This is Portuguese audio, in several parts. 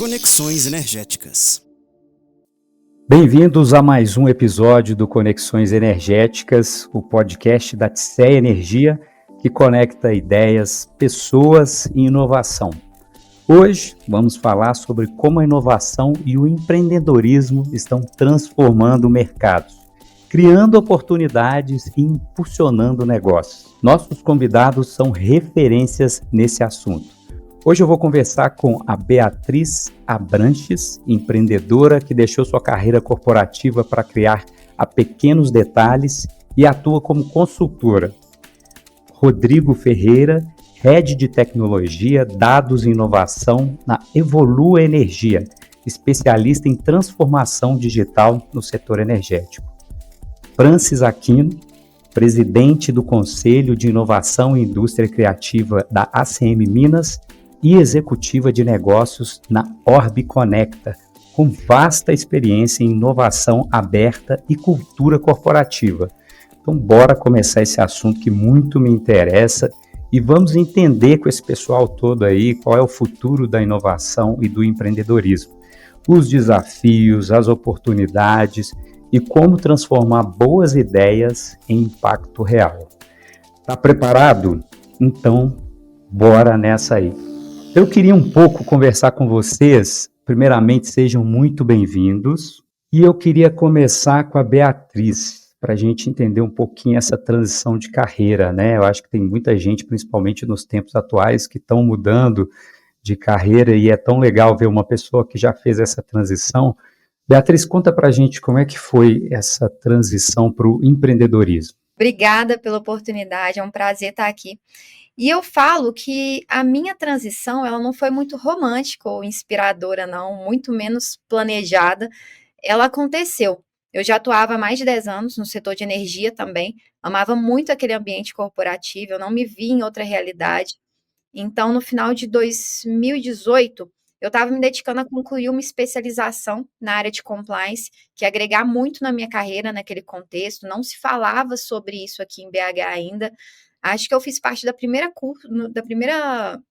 Conexões Energéticas. Bem-vindos a mais um episódio do Conexões Energéticas, o podcast da TSEA Energia, que conecta ideias, pessoas e inovação. Hoje vamos falar sobre como a inovação e o empreendedorismo estão transformando mercados, criando oportunidades e impulsionando negócios. Nossos convidados são referências nesse assunto. Hoje eu vou conversar com a Beatriz Abranches, empreendedora que deixou sua carreira corporativa para criar a Pequenos Detalhes e atua como consultora. Rodrigo Ferreira, Head de Tecnologia, Dados e Inovação na Evolua Energia, especialista em transformação digital no setor energético. Francis Aquino, presidente do Conselho de Inovação e Indústria Criativa da ACM Minas e executiva de negócios na Orbe Conecta, com vasta experiência em inovação aberta e cultura corporativa. Então, bora começar esse assunto que muito me interessa e vamos entender com esse pessoal todo aí qual é o futuro da inovação e do empreendedorismo, os desafios, as oportunidades e como transformar boas ideias em impacto real. Tá preparado? Então, bora nessa aí. Eu queria um pouco conversar com vocês. Primeiramente, sejam muito bem-vindos. E eu queria começar com a Beatriz, para a gente entender um pouquinho essa transição de carreira, né? Eu acho que tem muita gente, principalmente nos tempos atuais, que estão mudando de carreira e é tão legal ver uma pessoa que já fez essa transição. Beatriz, conta para a gente como é que foi essa transição para o empreendedorismo. Obrigada pela oportunidade, é um prazer estar aqui. E eu falo que a minha transição, ela não foi muito romântica ou inspiradora, não, muito menos planejada. Ela aconteceu. Eu já atuava há mais de 10 anos no setor de energia também, amava muito aquele ambiente corporativo, eu não me vi em outra realidade. Então, no final de 2018, eu estava me dedicando a concluir uma especialização na área de compliance, que ia agregar muito na minha carreira naquele contexto. Não se falava sobre isso aqui em BH ainda. Acho que eu fiz parte da primeira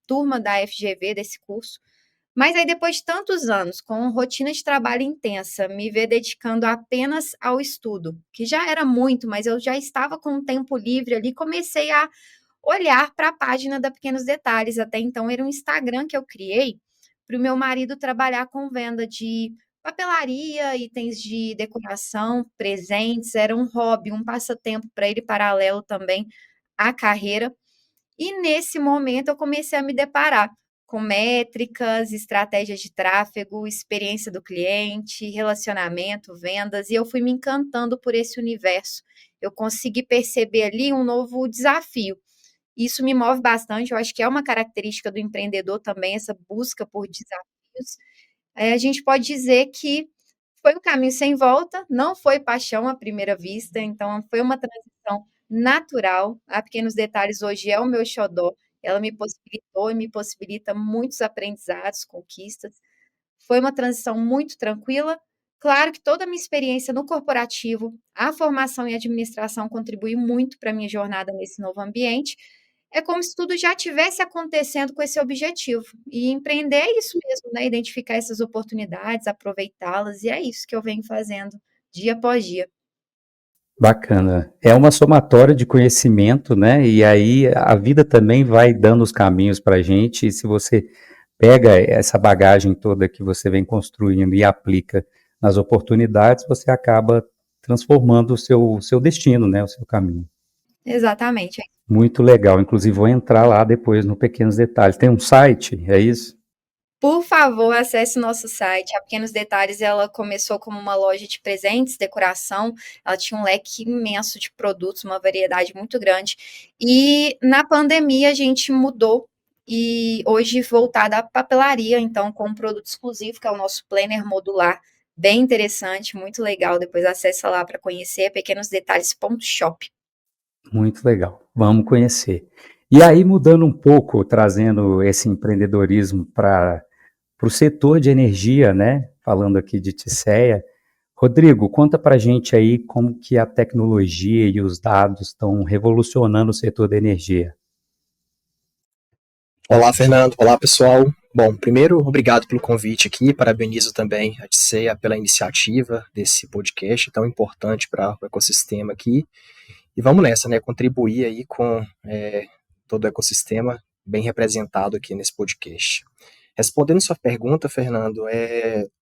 turma da FGV desse curso. Mas aí, depois de tantos anos, com rotina de trabalho intensa, me ver dedicando apenas ao estudo, que já era muito, mas eu já estava com um tempo livre ali, comecei a olhar para a página da Pequenos Detalhes. Até então era um Instagram que eu criei para o meu marido trabalhar com venda de papelaria, itens de decoração, presentes, era um hobby, um passatempo para ele paralelo também à carreira. E nesse momento eu comecei a me deparar com métricas, estratégias de tráfego, experiência do cliente, relacionamento, vendas, e eu fui me encantando por esse universo. Eu consegui perceber ali um novo desafio. Isso me move bastante, eu acho que é uma característica do empreendedor também, essa busca por desafios. A gente pode dizer que foi um caminho sem volta, não foi paixão à primeira vista, então foi uma transição natural. A Pequenos Detalhes hoje é o meu xodó, ela me possibilitou e me possibilita muitos aprendizados, conquistas. Foi uma transição muito tranquila. Claro que toda a minha experiência no corporativo, a formação em administração contribuiu muito para a minha jornada nesse novo ambiente. É como se tudo já tivesse acontecendo com esse objetivo. E empreender é isso mesmo, né? Identificar essas oportunidades, aproveitá-las, e é isso que eu venho fazendo dia após dia. Bacana. É uma somatória de conhecimento, né? E aí a vida também vai dando os caminhos para a gente. E se você pega essa bagagem toda que você vem construindo e aplica nas oportunidades, você acaba transformando o seu destino, né? O seu caminho. Exatamente. Muito legal. Inclusive, vou entrar lá depois no Pequenos Detalhes. Tem um site, é isso? Por favor, acesse o nosso site. A Pequenos Detalhes, ela começou como uma loja de presentes, decoração. Ela tinha um leque imenso de produtos, uma variedade muito grande. E na pandemia a gente mudou e hoje voltada à papelaria, então com um produto exclusivo, que é o nosso planner modular, bem interessante, muito legal. Depois acessa lá para conhecer, pequenosdetalhes.shop. Muito legal. Vamos conhecer. E aí, mudando um pouco, trazendo esse empreendedorismo para o setor de energia, né? Falando aqui de TSEA. Rodrigo, conta para a gente aí como que a tecnologia e os dados estão revolucionando o setor da energia. Olá, Fernando. Olá, pessoal. Bom, primeiro, obrigado pelo convite aqui, parabenizo também a TCEA pela iniciativa desse podcast tão importante para o ecossistema aqui. E vamos nessa, né? Contribuir aí com todo o ecossistema bem representado aqui nesse podcast. Respondendo sua pergunta, Fernando,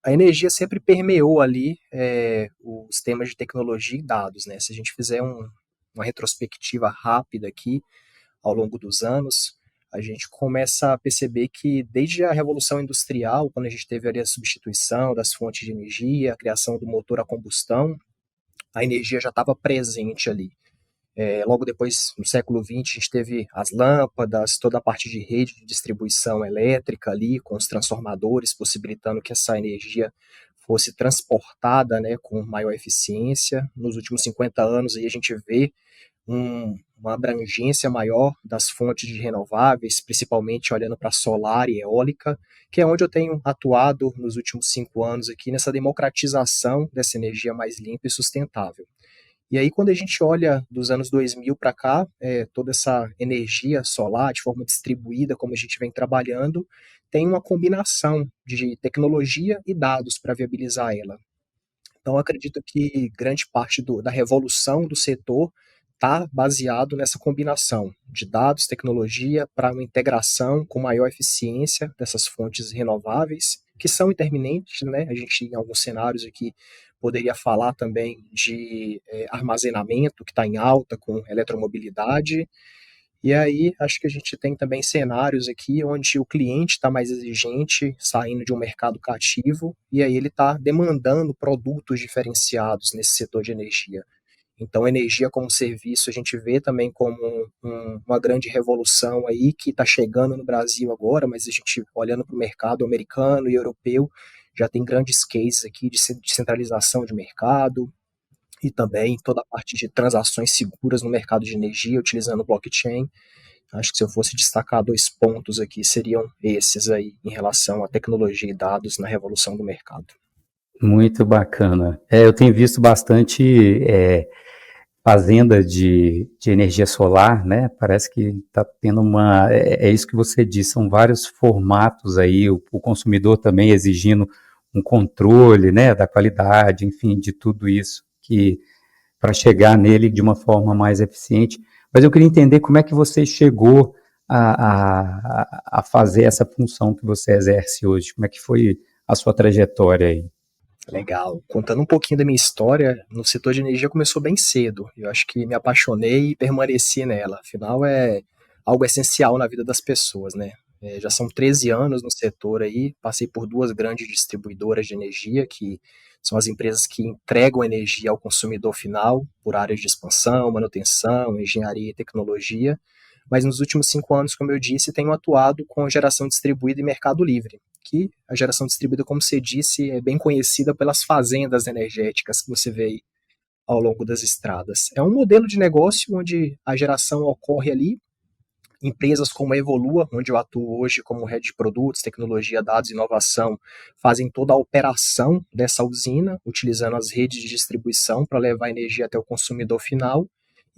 a energia sempre permeou ali os temas de tecnologia e dados, né? Se a gente fizer uma retrospectiva rápida aqui ao longo dos anos, a gente começa a perceber que desde a Revolução Industrial, quando a gente teve ali a substituição das fontes de energia, a criação do motor a combustão, a energia já estava presente ali. Logo depois, no século XX, a gente teve as lâmpadas, toda a parte de rede de distribuição elétrica ali, com os transformadores, possibilitando que essa energia fosse transportada, né, com maior eficiência. Nos últimos 50 anos, aí, a gente vê uma abrangência maior das fontes de renováveis, principalmente olhando para solar e eólica, que é onde eu tenho atuado nos últimos 5 anos aqui, nessa democratização dessa energia mais limpa e sustentável. E aí, quando a gente olha dos anos 2000 para cá, toda essa energia solar, de forma distribuída, como a gente vem trabalhando, tem uma combinação de tecnologia e dados para viabilizar ela. Então, eu acredito que grande parte da revolução do setor está baseado nessa combinação de dados, tecnologia, para uma integração com maior eficiência dessas fontes renováveis, que são intermitentes, né? A gente, em alguns cenários aqui, poderia falar também de armazenamento, que está em alta com eletromobilidade. E aí, acho que a gente tem também cenários aqui onde o cliente está mais exigente, saindo de um mercado cativo, e aí ele está demandando produtos diferenciados nesse setor de energia. Então, energia como serviço a gente vê também como uma grande revolução aí que está chegando no Brasil agora, mas a gente, olhando para o mercado americano e europeu, já tem grandes cases aqui de centralização de mercado e também toda a parte de transações seguras no mercado de energia utilizando blockchain. Acho que se eu fosse destacar 2 pontos aqui, seriam esses aí em relação à tecnologia e dados na revolução do mercado. Muito bacana. Eu tenho visto bastante fazenda de energia solar, né? Parece que está tendo é isso que você disse, são vários formatos aí, o consumidor também exigindo um controle, né, da qualidade, enfim, de tudo isso, que para chegar nele de uma forma mais eficiente. Mas eu queria entender como é que você chegou a fazer essa função que você exerce hoje, como é que foi a sua trajetória aí? Legal. Contando um pouquinho da minha história, no setor de energia começou bem cedo. Eu acho que me apaixonei e permaneci nela. Afinal, é algo essencial na vida das pessoas, né? Já são 13 anos no setor aí, passei por 2 grandes distribuidoras de energia, que são as empresas que entregam energia ao consumidor final, por áreas de expansão, manutenção, engenharia e tecnologia. Mas nos últimos 5 anos, como eu disse, tenho atuado com geração distribuída e mercado livre, que a geração distribuída, como você disse, é bem conhecida pelas fazendas energéticas que você vê aí ao longo das estradas. É um modelo de negócio onde a geração ocorre ali, empresas como a Evolua, onde eu atuo hoje como head de produtos, tecnologia, dados e inovação, fazem toda a operação dessa usina, utilizando as redes de distribuição para levar energia até o consumidor final,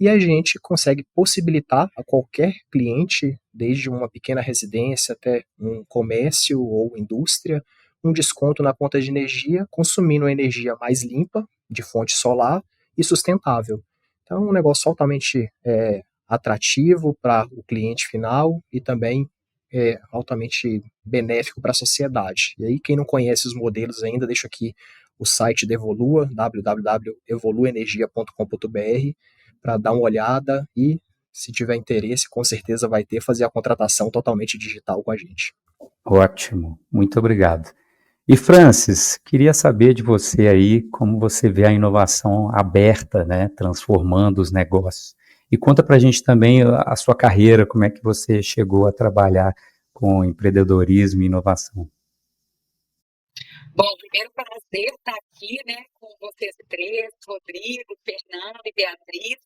e a gente consegue possibilitar a qualquer cliente, desde uma pequena residência até um comércio ou indústria, um desconto na conta de energia, consumindo energia mais limpa, de fonte solar e sustentável. Então, é um negócio altamente atrativo para o cliente final e também altamente benéfico para a sociedade. E aí, quem não conhece os modelos ainda, deixo aqui o site da Evolua, www.evoluenergia.com.br, para dar uma olhada e, se tiver interesse, com certeza vai fazer a contratação totalmente digital com a gente. Ótimo, muito obrigado. E Francis, queria saber de você aí como você vê a inovação aberta, né, transformando os negócios. E conta para a gente também a sua carreira, como é que você chegou a trabalhar com empreendedorismo e inovação. Bom, primeiro prazer estar aqui, né, com vocês 3, Rodrigo, Fernando e Beatriz,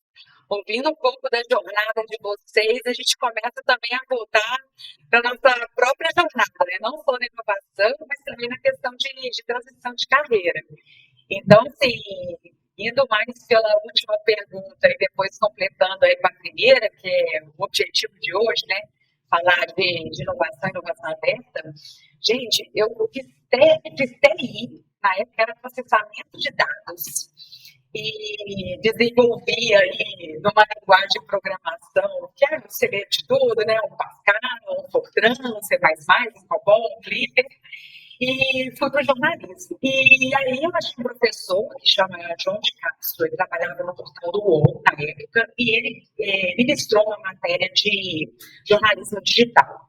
ouvindo um pouco da jornada de vocês. A gente começa também a voltar para a nossa própria jornada, né, não só na inovação, mas também na questão de transição de carreira. Então, assim, indo mais pela última pergunta e depois completando aí para a primeira, que é o objetivo de hoje, né, falar de inovação aberta. Gente, eu fiz TI, na época era processamento de dados, e desenvolvia aí numa linguagem de programação, que é você vê de tudo, né? Um Pascal, um Fortran, um C++, um COBOL, um Clipper, e fui para o jornalismo. E aí eu achei um professor que chama João de Castro, ele trabalhava no portal do UOL na época, e ele ministrou uma matéria de jornalismo digital.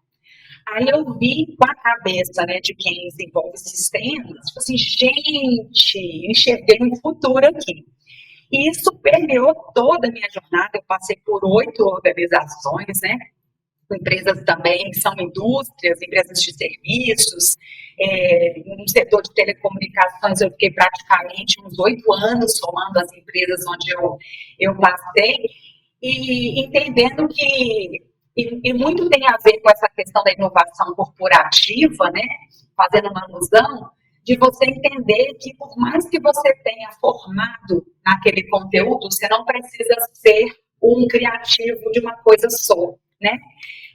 Aí eu vi com a cabeça, né, de quem desenvolve sistemas, tipo assim, gente, enxerguei um futuro aqui. E isso permeou toda a minha jornada. Eu passei por 8 organizações, né, empresas também que são indústrias, empresas de serviços, no setor de telecomunicações eu fiquei praticamente uns 8 anos somando as empresas onde eu passei, e entendendo que e muito tem a ver com essa questão da inovação corporativa, né? Fazendo uma alusão, de você entender que por mais que você tenha formado naquele conteúdo, você não precisa ser um criativo de uma coisa só, né?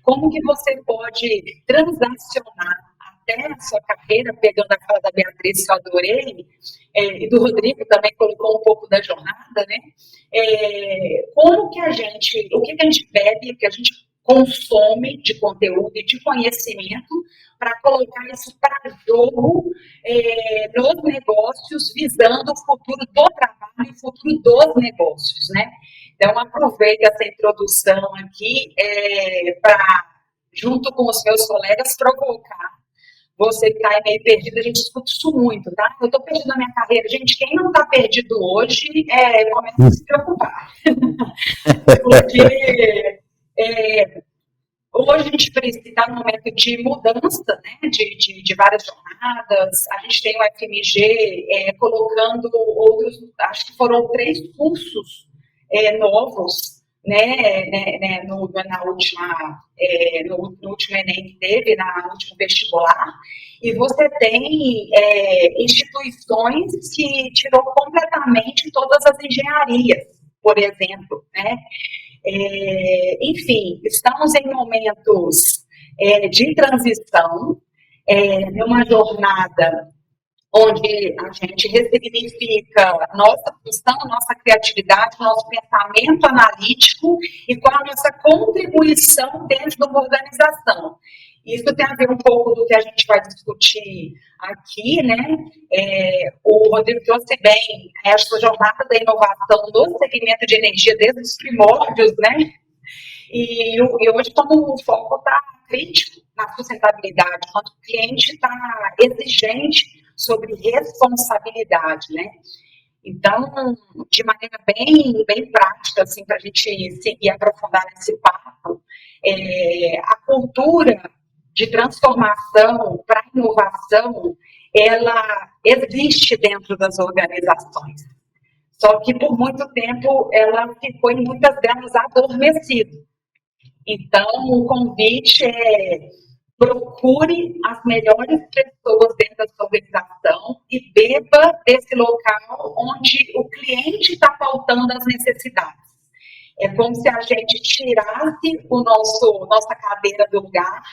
Como que você pode transacionar até a sua carreira, pegando a fala da Beatriz, que eu adorei, e do Rodrigo também colocou um pouco da jornada, né? O que a gente bebe, o que a gente consome de conteúdo e de conhecimento para colocar isso para jogo nos negócios, visando o futuro do trabalho e o futuro dos negócios, né? Então, aproveito essa introdução aqui para, junto com os meus colegas, provocar você que está meio perdido. A gente escuta isso muito, tá? Eu estou perdido na minha carreira. Gente, quem não está perdido hoje, começa a se preocupar. Porque hoje a gente está num momento de mudança, né, de várias jornadas. A gente tem o FMG colocando outros, acho que foram 3 cursos novos, né, no último Enem que teve, no último vestibular, e você tem instituições que tirou completamente todas as engenharias, por exemplo, né? Enfim, estamos em momentos de transição, numa jornada onde a gente ressignifica nossa função, nossa criatividade, nosso pensamento analítico e qual a nossa contribuição dentro de uma organização. Isso tem a ver um pouco do que a gente vai discutir aqui, né? O Rodrigo trouxe bem essa jornada da inovação no segmento de energia desde os primórdios, né? E hoje, como o foco está crítico na sustentabilidade, quando o cliente está exigente sobre responsabilidade, né? Então, de maneira bem prática, assim, para a gente seguir aprofundar nesse papo, a cultura de transformação para inovação, ela existe dentro das organizações. Só que, por muito tempo, ela ficou, em muitas delas, adormecida. Então, o convite procure as melhores pessoas dentro da sua organização e beba desse local onde o cliente está pautando as necessidades. É como se a gente tirasse nossa cadeira do lugar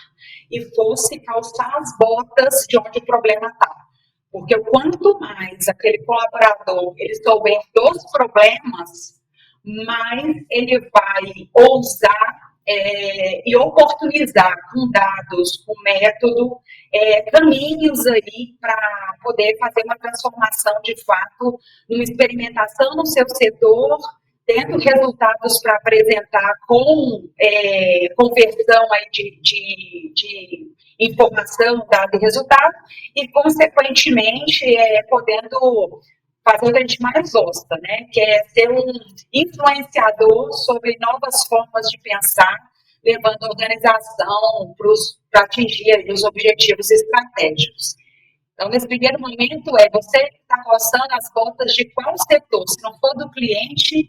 e fosse calçar as botas de onde o problema está. Porque quanto mais aquele colaborador ele souber dos problemas, mais ele vai ousar e oportunizar com dados, com método, caminhos aí para poder fazer uma transformação de fato, numa experimentação no seu setor, tendo resultados para apresentar com conversão aí de informação, dado e resultado, e, consequentemente, podendo fazer o que a gente mais gosta, né? Que é ser um influenciador sobre novas formas de pensar, levando a organização para atingir os objetivos estratégicos. Então, nesse primeiro momento, você está coçando as botas de qual setor? Se não for do cliente,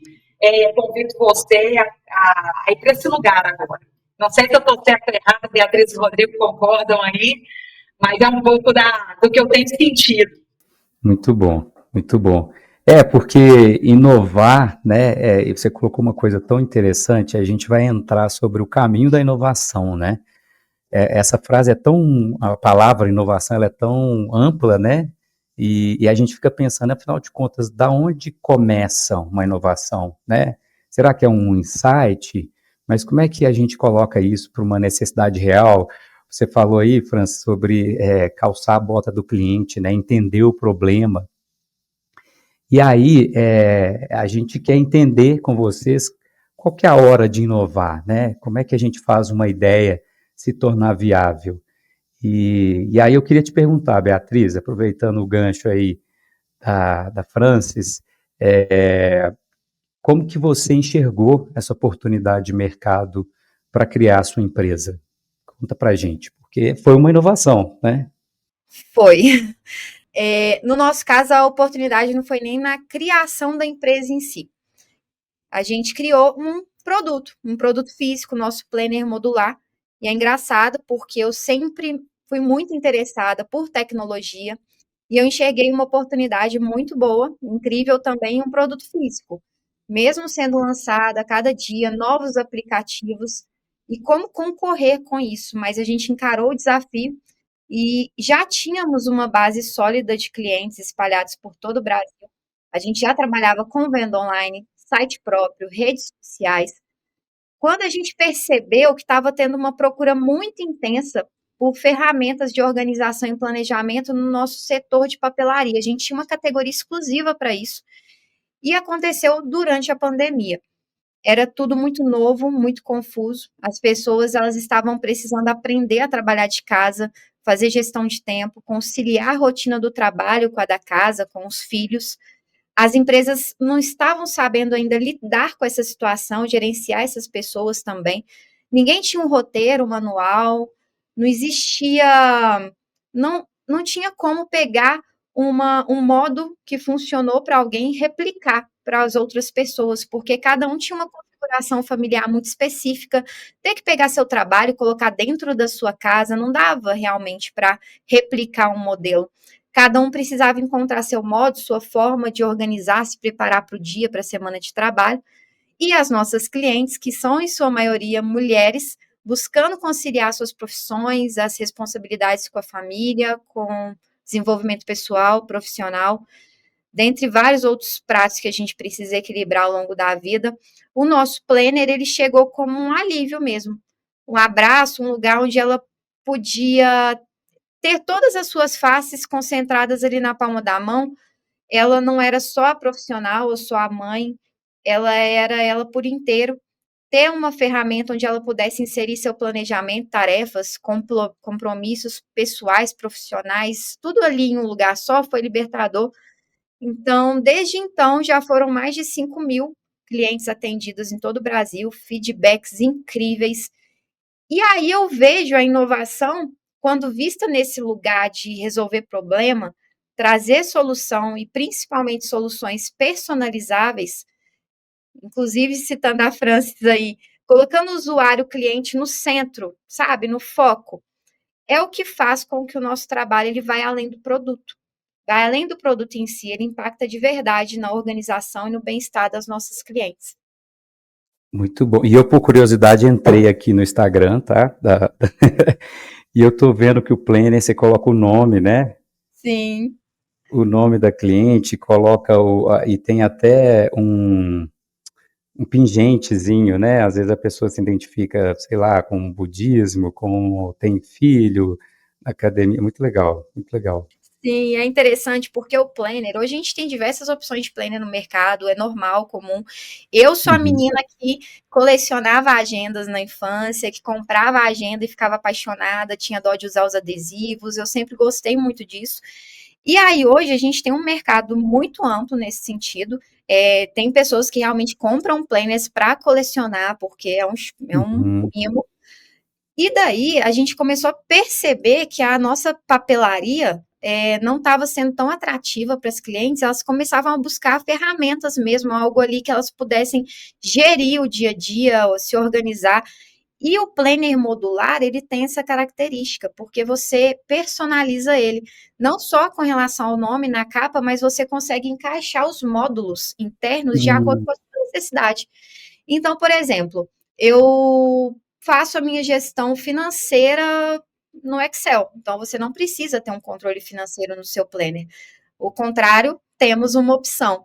convido você a ir para esse lugar agora. Não sei se eu estou certo ou errado, Beatriz e Rodrigo concordam aí, mas é um pouco do que eu tenho sentido. Muito bom, muito bom. Porque inovar, né, você colocou uma coisa tão interessante, a gente vai entrar sobre o caminho da inovação, né? essa frase é tão, a palavra inovação, ela é tão ampla, né? E a gente fica pensando, afinal de contas, da onde começa uma inovação, né? Será que é um insight? Mas como é que a gente coloca isso para uma necessidade real? Você falou aí, Francis, sobre calçar a bota do cliente, né? Entender o problema. E aí, a gente quer entender com vocês qual que é a hora de inovar, né? Como é que a gente faz uma ideia se tornar viável? E aí eu queria te perguntar, Beatriz, aproveitando o gancho aí da Francis, como que você enxergou essa oportunidade de mercado para criar a sua empresa? Conta pra gente, porque foi uma inovação, né? Foi. No nosso caso, a oportunidade não foi nem na criação da empresa em si. A gente criou um produto físico, nosso planner modular. E é engraçado porque eu sempre fui muito interessada por tecnologia e eu enxerguei uma oportunidade muito boa, incrível também, em um produto físico. Mesmo sendo lançado a cada dia novos aplicativos e como concorrer com isso, mas a gente encarou o desafio e já tínhamos uma base sólida de clientes espalhados por todo o Brasil. A gente já trabalhava com venda online, site próprio, redes sociais. Quando a gente percebeu que estava tendo uma procura muito intensa por ferramentas de organização e planejamento no nosso setor de papelaria, a gente tinha uma categoria exclusiva para isso. E aconteceu durante a pandemia. Era tudo muito novo, muito confuso. As pessoas elas estavam precisando aprender a trabalhar de casa, fazer gestão de tempo, conciliar a rotina do trabalho com a da casa, com os filhos. As empresas não estavam sabendo ainda lidar com essa situação, gerenciar essas pessoas também. Ninguém tinha um roteiro, um manual, não existia, não tinha como pegar um modo que funcionou para alguém e replicar para as outras pessoas, porque cada um tinha uma configuração familiar muito específica. Ter que pegar seu trabalho e colocar dentro da sua casa não dava realmente para replicar um modelo. Cada um precisava encontrar seu modo, sua forma de organizar, se preparar para o dia, para a semana de trabalho. E as nossas clientes, que são em sua maioria mulheres, buscando conciliar suas profissões, as responsabilidades com a família, com desenvolvimento pessoal, profissional, dentre vários outros pratos que a gente precisa equilibrar ao longo da vida. O nosso planner, ele chegou como um alívio mesmo, um abraço, um lugar onde ela podia ter todas as suas faces concentradas ali na palma da mão. Ela não era só a profissional ou só a mãe, ela era ela por inteiro. Ter uma ferramenta onde ela pudesse inserir seu planejamento, tarefas, compromissos pessoais, profissionais, tudo ali em um lugar só, foi libertador. Então, desde então, já foram mais de 5.000 clientes atendidos em todo o Brasil, feedbacks incríveis. E aí eu vejo a inovação, quando vista nesse lugar de resolver problema, trazer solução e principalmente soluções personalizáveis, inclusive citando a Francis aí, colocando o usuário, o cliente no centro, sabe, no foco, é o que faz com que o nosso trabalho ele vai além do produto. Vai além do produto em si, ele impacta de verdade na organização e no bem-estar das nossas clientes. Muito bom. E eu, por curiosidade, entrei aqui no Instagram, tá? E eu tô vendo que o planner, você coloca o nome, né? Sim. O nome da cliente, coloca e tem até um pingentezinho, né? Às vezes a pessoa se identifica, sei lá, com o budismo, tem filho, academia. Muito legal, muito legal. Sim, é interessante porque o planner, hoje a gente tem diversas opções de planner no mercado, é normal, comum. Eu sou a menina que colecionava agendas na infância, que comprava a agenda e ficava apaixonada, tinha dó de usar os adesivos, eu sempre gostei muito disso. E aí, hoje, a gente tem um mercado muito amplo nesse sentido. Tem pessoas que realmente compram planners para colecionar, porque é um mimo. E daí, a gente começou a perceber que a nossa papelaria não estava sendo tão atrativa para as clientes, elas começavam a buscar ferramentas mesmo, algo ali que elas pudessem gerir o dia a dia, ou se organizar. E o planner modular, ele tem essa característica, porque você personaliza ele, não só com relação ao nome na capa, mas você consegue encaixar os módulos internos de acordo com a sua necessidade. Então, por exemplo, eu faço a minha gestão financeira no Excel. Então, você não precisa ter um controle financeiro no seu planner. O contrário, temos uma opção.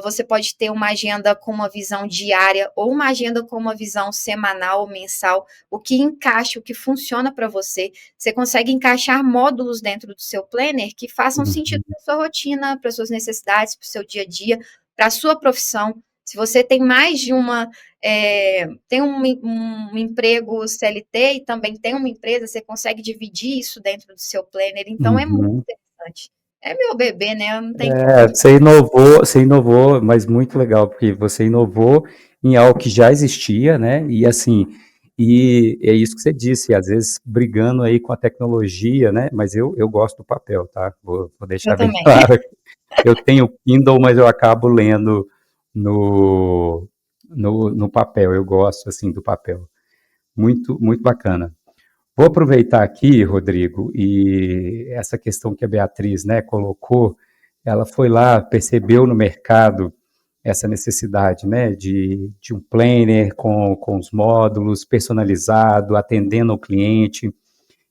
Você pode ter uma agenda com uma visão diária ou uma agenda com uma visão semanal ou mensal, o que encaixa, o que funciona para você. Você consegue encaixar módulos dentro do seu planner que façam sentido para a sua rotina, para as suas necessidades, para o seu dia a dia, para a sua profissão. Se você tem mais de uma, tem um emprego CLT e também tem uma empresa, você consegue dividir isso dentro do seu planner. Então, é muito interessante. É meu bebê, né? Não tem como. Você inovou, mas muito legal, porque você inovou em algo que já existia, né? E assim, e é isso que você disse, às vezes brigando aí com a tecnologia, né? Mas eu gosto do papel, tá? Vou deixar Eu bem também. claro. Eu tenho Kindle, mas eu acabo lendo no, no papel. Eu gosto, assim, do papel. Muito, muito bacana. Vou aproveitar aqui, Rodrigo, e essa questão que a Beatriz, né, colocou, ela foi lá, percebeu no mercado essa necessidade, né, de um planner com os módulos, personalizado, atendendo ao cliente.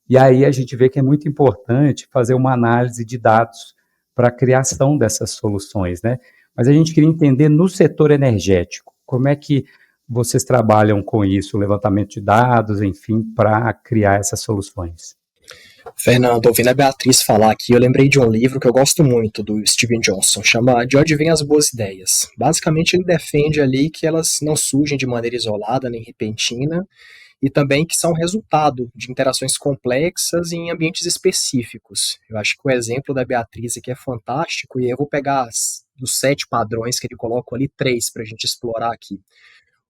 E aí a gente vê que é muito importante fazer uma análise de dados para a criação dessas soluções, né? Mas a gente queria entender no setor energético, como é que vocês trabalham com isso, o levantamento de dados, enfim, para criar essas soluções? Fernando, ouvindo a Beatriz falar aqui, eu lembrei de um livro que eu gosto muito, do Steven Johnson, chama De Onde Vêm as Boas Ideias. Basicamente, ele defende ali que elas não surgem de maneira isolada nem repentina, e também que são resultado de interações complexas em ambientes específicos. Eu acho que o exemplo da Beatriz aqui é fantástico, e eu vou pegar dos 7 padrões que ele coloca ali, 3 para a gente explorar aqui.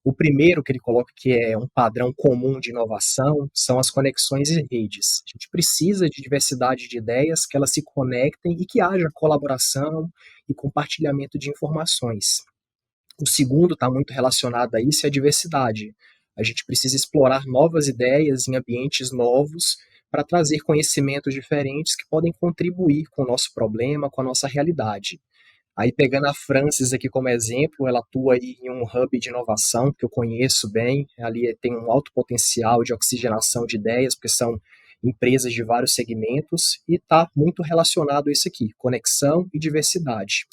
O primeiro que ele coloca que é um padrão comum de inovação são as conexões e redes. A gente precisa de diversidade de ideias, que elas se conectem e que haja colaboração e compartilhamento de informações. O segundo está muito relacionado a isso, é a diversidade. A gente precisa explorar novas ideias em ambientes novos para trazer conhecimentos diferentes que podem contribuir com o nosso problema, com a nossa realidade. Aí, pegando a Francis aqui como exemplo, ela atua aí em um hub de inovação que eu conheço bem. Ali tem um alto potencial de oxigenação de ideias, porque são empresas de vários segmentos, e está muito relacionado a isso aqui, conexão e diversidade.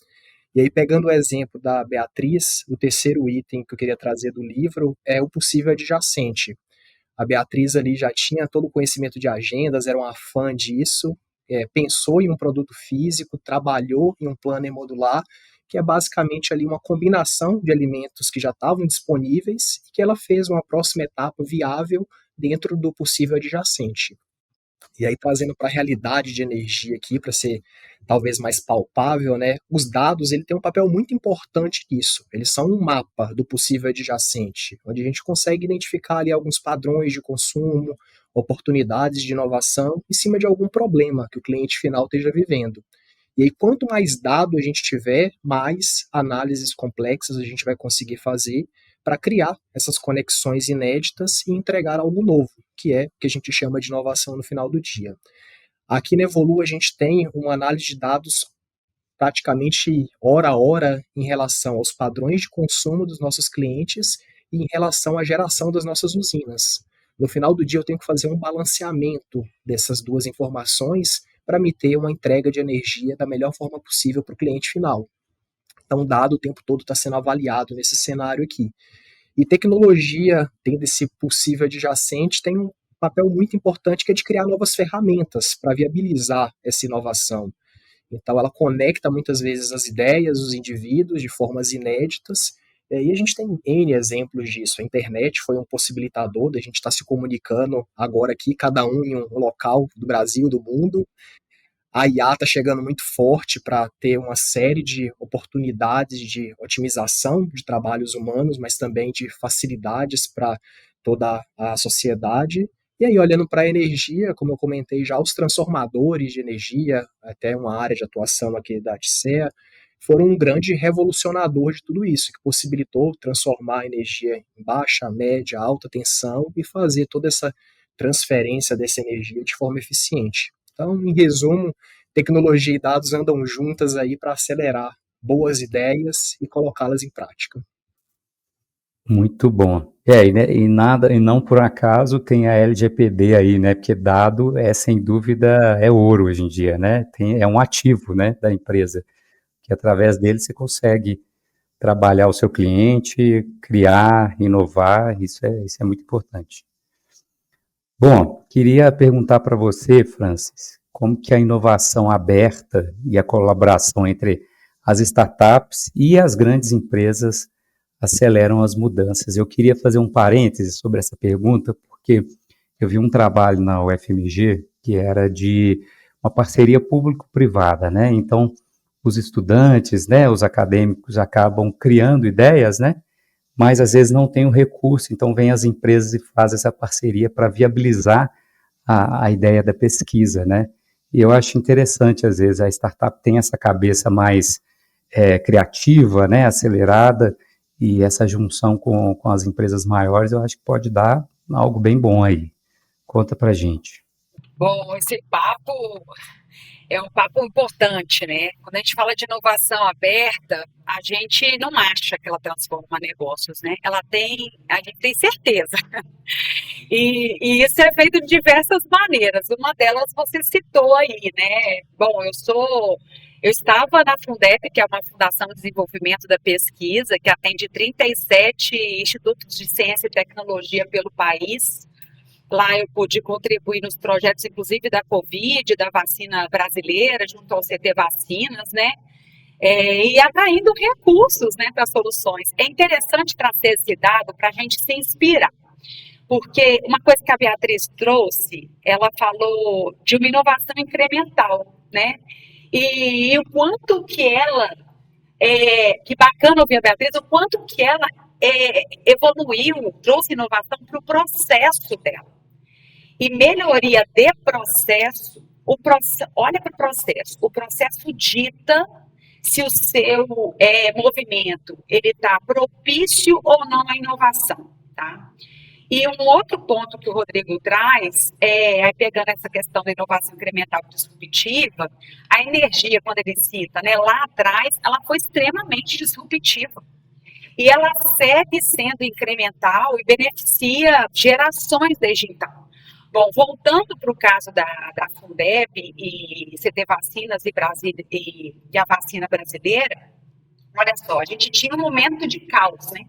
E aí, pegando o exemplo da Beatriz, o terceiro item que eu queria trazer do livro é o possível adjacente. A Beatriz ali já tinha todo o conhecimento de agendas, era uma fã disso, pensou em um produto físico, trabalhou em um planner modular, que é basicamente ali uma combinação de alimentos que já estavam disponíveis e que ela fez uma próxima etapa viável dentro do possível adjacente. E aí, trazendo para a realidade de energia aqui, para ser talvez mais palpável, né? Os dados, ele tem um papel muito importante nisso. Eles são um mapa do possível adjacente, onde a gente consegue identificar ali alguns padrões de consumo, oportunidades de inovação em cima de algum problema que o cliente final esteja vivendo. E aí, quanto mais dado a gente tiver, mais análises complexas a gente vai conseguir fazer para criar essas conexões inéditas e entregar algo novo, que é o que a gente chama de inovação no final do dia. Aqui na Evolu a gente tem uma análise de dados praticamente hora a hora em relação aos padrões de consumo dos nossos clientes e em relação à geração das nossas usinas. No final do dia eu tenho que fazer um balanceamento dessas duas informações para me ter uma entrega de energia da melhor forma possível para o cliente final. Então, o dado o tempo todo está sendo avaliado nesse cenário aqui. E tecnologia, tendo esse possível adjacente, tem um papel muito importante que é de criar novas ferramentas para viabilizar essa inovação. Então, ela conecta muitas vezes as ideias, os indivíduos, de formas inéditas, e a gente tem N exemplos disso. A internet foi um possibilitador da gente estar se comunicando agora aqui, cada um em um local do Brasil, do mundo. A IA está chegando muito forte para ter uma série de oportunidades de otimização de trabalhos humanos, mas também de facilidades para toda a sociedade. E aí, olhando para a energia, como eu comentei já, os transformadores de energia, até uma área de atuação aqui da TCEA, foram um grande revolucionador de tudo isso, que possibilitou transformar a energia em baixa, média, alta tensão e fazer toda essa transferência dessa energia de forma eficiente. Então, em resumo, tecnologia e dados andam juntas aí para acelerar boas ideias e colocá-las em prática. Muito bom. E não por acaso tem a LGPD aí, né? Porque dado sem dúvida, é ouro hoje em dia, né? É um ativo, né, da empresa, que através dele você consegue trabalhar o seu cliente, criar, inovar, isso é muito importante. Bom, queria perguntar para você, Francis, como que a inovação aberta e a colaboração entre as startups e as grandes empresas aceleram as mudanças. Eu queria fazer um parêntese sobre essa pergunta, porque eu vi um trabalho na UFMG que era de uma parceria público-privada, né? Então, os estudantes, né, os acadêmicos acabam criando ideias, né? Mas às vezes não tem o recurso, então vem as empresas e fazem essa parceria para viabilizar a ideia da pesquisa, né? E eu acho interessante, às vezes, a startup tem essa cabeça mais criativa, né, acelerada, e essa junção com as empresas maiores, eu acho que pode dar algo bem bom aí. Conta pra gente. Bom, esse papo é um papo importante, né? Quando a gente fala de inovação aberta, a gente não acha que ela transforma negócios, né? A gente tem certeza. E isso é feito de diversas maneiras. Uma delas você citou aí, né? Bom, eu estava na Fundep, que é uma fundação de desenvolvimento da pesquisa, que atende 37 institutos de ciência e tecnologia pelo país. Lá eu pude contribuir nos projetos, inclusive da Covid, da vacina brasileira, junto ao CT Vacinas, né? E atraindo recursos, né, para soluções. É interessante trazer esse dado para a gente se inspirar, porque uma coisa que a Beatriz trouxe, ela falou de uma inovação incremental, né? E o quanto que ela, que bacana ouvir a Beatriz, o quanto que ela evoluiu, trouxe inovação para o processo dela. E melhoria de processo, olha para o processo dita se o seu movimento ele está propício ou não à inovação, tá? E um outro ponto que o Rodrigo traz, pegando essa questão da inovação incremental disruptiva, a energia, quando ele cita, né, lá atrás, ela foi extremamente disruptiva. E ela segue sendo incremental e beneficia gerações desde então. Bom, voltando para o caso da Fundeb e CT Vacinas e a vacina brasileira, olha só, a gente tinha um momento de caos, né,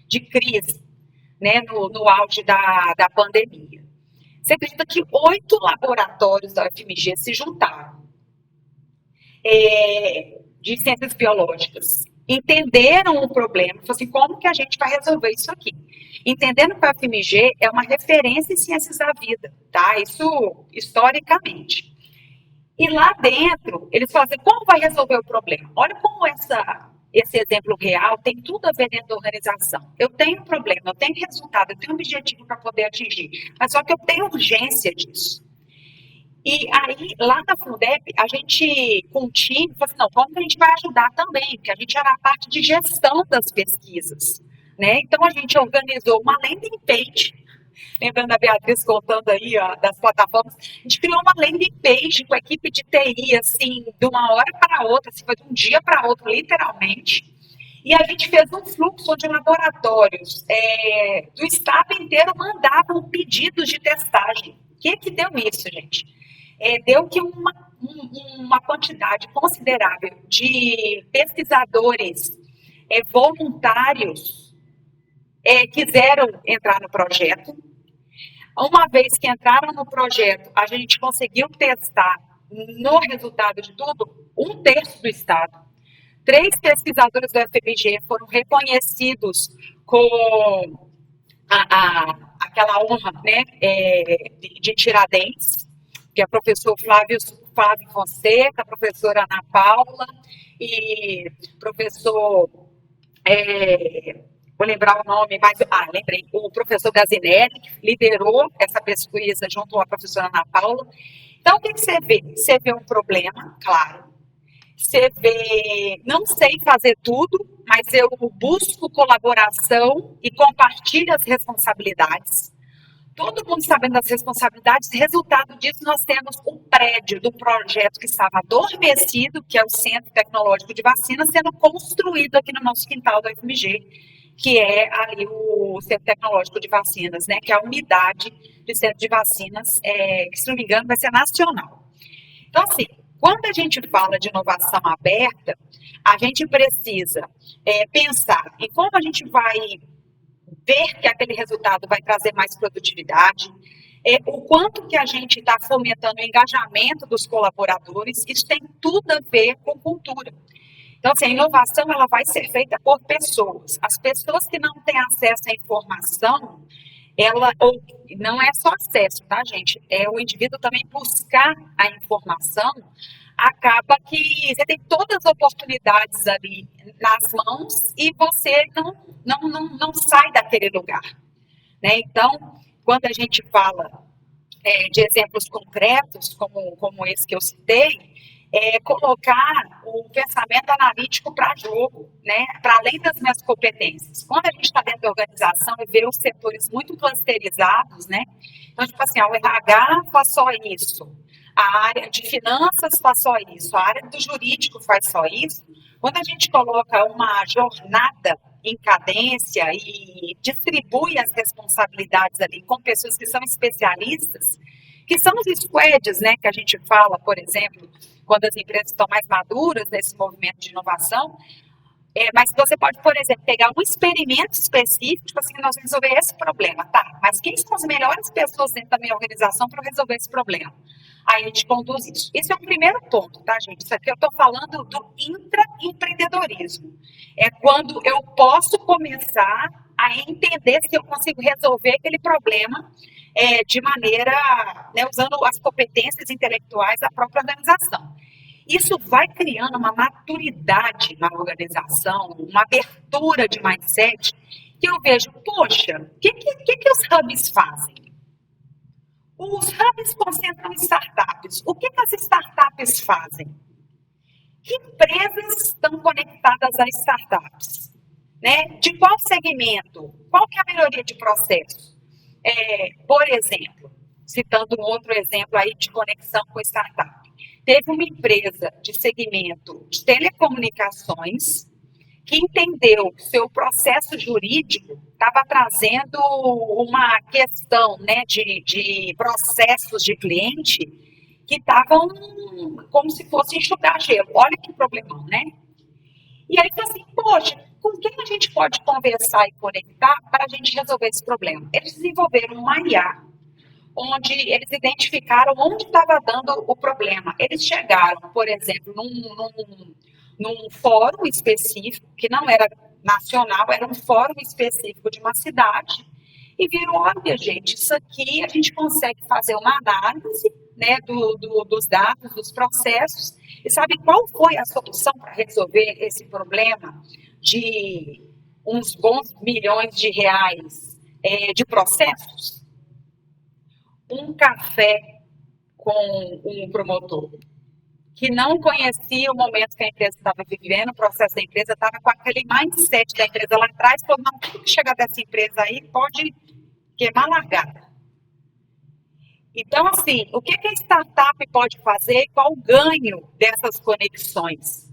de crise, né, no auge da pandemia. Você acredita que 8 laboratórios da UFMG se juntaram de ciências biológicas, entenderam o problema, falaram assim, como que a gente vai resolver isso aqui? Entendendo que a UFMG é uma referência em ciências da vida, tá? Isso historicamente. E lá dentro, eles falam assim, como vai resolver o problema? Olha como esse exemplo real tem tudo a ver dentro da organização. Eu tenho um problema, eu tenho resultado, eu tenho um objetivo para poder atingir, mas só que eu tenho urgência disso. E aí, lá na Fundep, a gente, com o time, falou assim, não, como que a gente vai ajudar também? Porque a gente era a parte de gestão das pesquisas, né? Então, a gente organizou uma landing page, lembrando a Beatriz contando aí das plataformas, a gente criou uma landing page com a equipe de TI, assim, de uma hora para outra, assim, foi de um dia para outro, literalmente. E a gente fez um fluxo onde laboratórios do estado inteiro mandavam pedidos de testagem. O que deu isso, gente? Deu que uma quantidade considerável de pesquisadores voluntários quiseram entrar no projeto. Uma vez que entraram no projeto, a gente conseguiu testar, no resultado de tudo, 1/3 do estado. 3 pesquisadores do FMG foram reconhecidos com aquela honra, né, de Tiradentes, que é o professor Flávio Fonseca, a professora Ana Paula e professor, vou lembrar o nome, mas, lembrei, o professor Gazinelli, que liderou essa pesquisa junto à professora Ana Paula. Então, o que você vê? Você vê um problema, claro. Você vê, não sei fazer tudo, mas eu busco colaboração e compartilho as responsabilidades. Todo mundo sabendo das responsabilidades, resultado disso, nós temos um prédio do projeto que estava adormecido, que é o Centro Tecnológico de Vacinas, sendo construído aqui no nosso quintal da UFMG, que é ali o Centro Tecnológico de Vacinas, né, que é a unidade de centro de vacinas, que, se não me engano, vai ser nacional. Então, assim, quando a gente fala de inovação aberta, a gente precisa pensar em como a gente vai ver que aquele resultado vai trazer mais produtividade, o quanto que a gente está fomentando o engajamento dos colaboradores. Isso tem tudo a ver com cultura. Então, assim, a inovação ela vai ser feita por pessoas. As pessoas que não têm acesso à informação, ou não é só acesso, tá, gente? É o indivíduo também buscar a informação, acaba que você tem todas as oportunidades ali nas mãos e você não sai daquele lugar, né? Então, quando a gente fala de exemplos concretos, como esse que eu citei, colocar o pensamento analítico para jogo, né? Para além das minhas competências. Quando a gente está dentro da organização e vê os setores muito clusterizados, né? Então, tipo assim, o RH faz só isso, a área de finanças faz só isso, a área do jurídico faz só isso. Quando a gente coloca uma jornada em cadência e distribui as responsabilidades ali com pessoas que são especialistas, que são os squads, né, que a gente fala, por exemplo, quando as empresas estão mais maduras nesse movimento de inovação, mas você pode, por exemplo, pegar um experimento específico, tipo assim, nós vamos resolver esse problema, tá, mas quem são as melhores pessoas dentro da minha organização para resolver esse problema? Aí a gente conduz isso. Esse é o primeiro ponto, tá, gente? Isso aqui eu estou falando do intraempreendedorismo. É quando eu posso começar a entender se eu consigo resolver aquele problema de maneira, né, usando as competências intelectuais da própria organização. Isso vai criando uma maturidade na organização, uma abertura de mindset, que eu vejo, poxa, o que os hubs fazem? Os hubs concentram em startups. O que as startups fazem? Que empresas estão conectadas às startups? Né? De qual segmento? Qual que é a melhoria de processo? Por exemplo, citando um outro exemplo aí de conexão com startup. Teve uma empresa de segmento de telecomunicações que entendeu que seu processo jurídico estava trazendo uma questão, né, de processos de cliente que estavam como se fosse enxugar gelo. Olha que problemão, né? E aí, assim, poxa, com quem a gente pode conversar e conectar para a gente resolver esse problema? Eles desenvolveram uma IA, onde eles identificaram onde estava dando o problema. Eles chegaram, por exemplo, num fórum específico, que não era nacional, era um fórum específico de uma cidade, e viram, olha, gente, isso aqui a gente consegue fazer uma análise, né, dos dados, dos processos, e sabe qual foi a solução para resolver esse problema de uns bons milhões de reais de processos? Um café com um promotor que não conhecia o momento que a empresa estava vivendo, o processo da empresa, estava com aquele mindset da empresa lá atrás, falou, não, tudo que chegar dessa empresa aí pode queimar largada. Então, assim, o que a startup pode fazer e qual o ganho dessas conexões?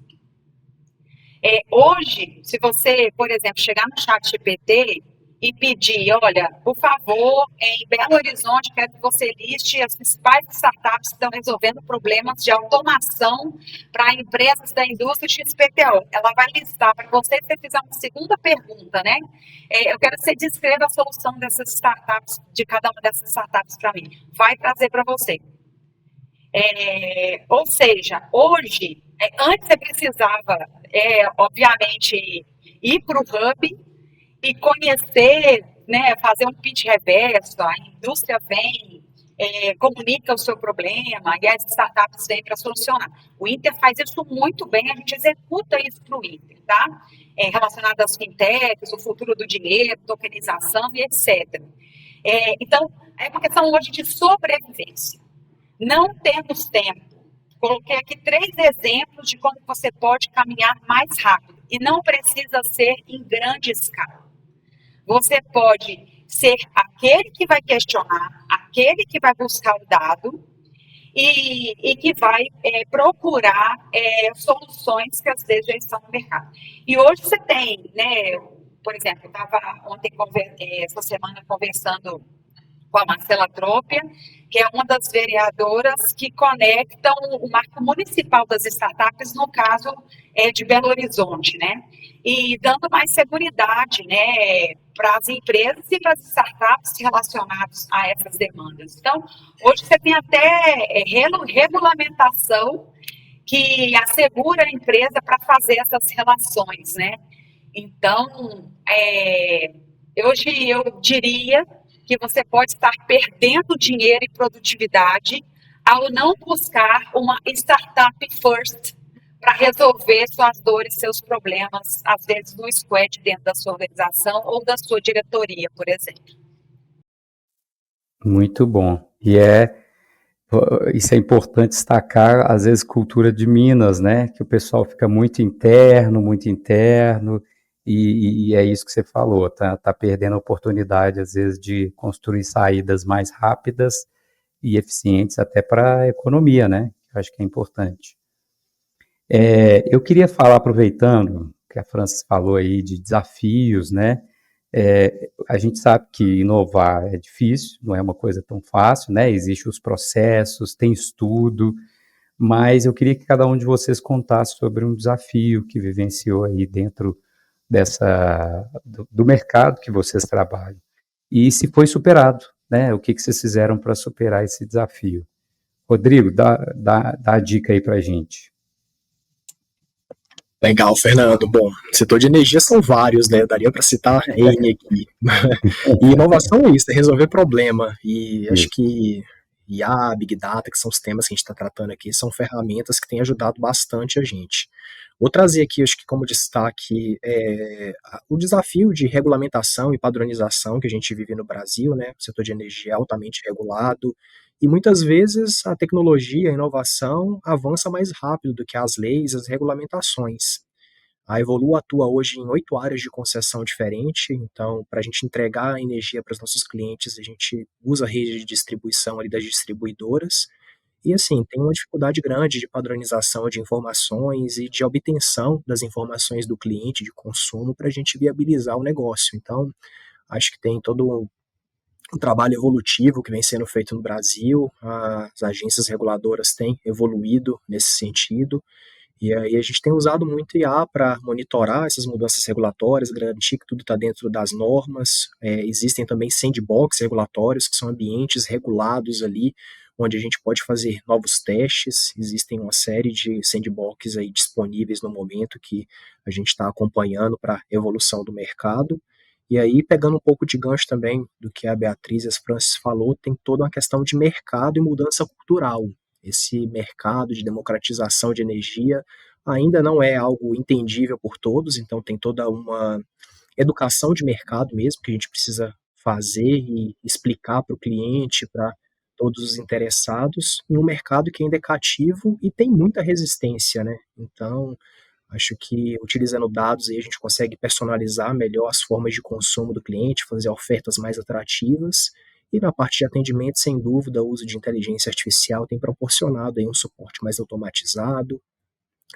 Hoje, se você, por exemplo, chegar no ChatGPT e pedir, olha, por favor, em Belo Horizonte, quero que você liste as principais startups que estão resolvendo problemas de automação para empresas da indústria XPTO. Ela vai listar para você, se você fizer uma segunda pergunta, né? Eu quero que você descreva a solução dessas startups, de cada uma dessas startups para mim. Vai trazer para você. Ou seja, hoje, antes você precisava, obviamente, ir para o hub e conhecer, né, fazer um pitch reverso, a indústria vem, comunica o seu problema e as startups vêm para solucionar. O Inter faz isso muito bem, a gente executa isso para o Inter, tá? Relacionado às fintechs, o futuro do dinheiro, tokenização e etc. Então, é uma questão hoje de sobrevivência. Não temos tempo. Coloquei aqui 3 exemplos de como você pode caminhar mais rápido. E não precisa ser em grande escala. Você pode ser aquele que vai questionar, aquele que vai buscar o dado e que vai procurar soluções que às vezes já estão no mercado. E hoje você tem, né, por exemplo, eu estava ontem, essa semana, conversando com a Marcela Trópia, que é uma das vereadoras que conectam o marco municipal das startups, no caso de Belo Horizonte, né? E dando mais seguridade, né, para as empresas e para as startups relacionadas a essas demandas. Então, hoje você tem até regulamentação que assegura a empresa para fazer essas relações, né? Então, hoje eu diria que você pode estar perdendo dinheiro e produtividade ao não buscar uma startup first para resolver suas dores, seus problemas, às vezes no squad dentro da sua organização ou da sua diretoria, por exemplo. Muito bom. Isso é importante destacar, às vezes, cultura de Minas, né? Que o pessoal fica muito interno, e é isso que você falou, tá perdendo a oportunidade, às vezes, de construir saídas mais rápidas e eficientes até para a economia, né? Eu acho que é importante. Eu queria falar, aproveitando que a Francis falou aí de desafios, né? A gente sabe que inovar é difícil, não é uma coisa tão fácil, né? Existem os processos, tem estudo, mas eu queria que cada um de vocês contasse sobre um desafio que vivenciou aí dentro do mercado que vocês trabalham. E se foi superado, né? O que vocês fizeram para superar esse desafio? Rodrigo, dá a dica aí para a gente. Legal, Fernando. Bom, setor de energia são vários, né? Daria para citar N aqui. E inovação é isso, é resolver problema. E acho que IA, Big Data, que são os temas que a gente está tratando aqui, são ferramentas que têm ajudado bastante a gente. Vou trazer aqui, acho que como destaque, o desafio de regulamentação e padronização que a gente vive no Brasil, né? O setor de energia é altamente regulado, e muitas vezes a tecnologia, a inovação avança mais rápido do que as leis, as regulamentações. A Evolua atua hoje em 8 áreas de concessão diferentes, então, para a gente entregar a energia para os nossos clientes, a gente usa a rede de distribuição ali das distribuidoras, e assim, tem uma dificuldade grande de padronização de informações e de obtenção das informações do cliente de consumo para a gente viabilizar o negócio. Então, acho que tem todo um trabalho evolutivo que vem sendo feito no Brasil, as agências reguladoras têm evoluído nesse sentido, e aí a gente tem usado muito IA para monitorar essas mudanças regulatórias, garantir que tudo está dentro das normas. Existem também sandbox regulatórios, que são ambientes regulados ali, onde a gente pode fazer novos testes. Existem uma série de sandbox aí disponíveis no momento que a gente está acompanhando para a evolução do mercado. E aí, pegando um pouco de gancho também do que a Beatriz e a Francis falou, tem toda uma questão de mercado e mudança cultural. Esse mercado de democratização de energia ainda não é algo entendível por todos, então tem toda uma educação de mercado mesmo que a gente precisa fazer e explicar para o cliente, para todos os interessados, em um mercado que ainda é cativo e tem muita resistência, né? Então, acho que utilizando dados aí a gente consegue personalizar melhor as formas de consumo do cliente, fazer ofertas mais atrativas. E na parte de atendimento, sem dúvida, o uso de inteligência artificial tem proporcionado aí um suporte mais automatizado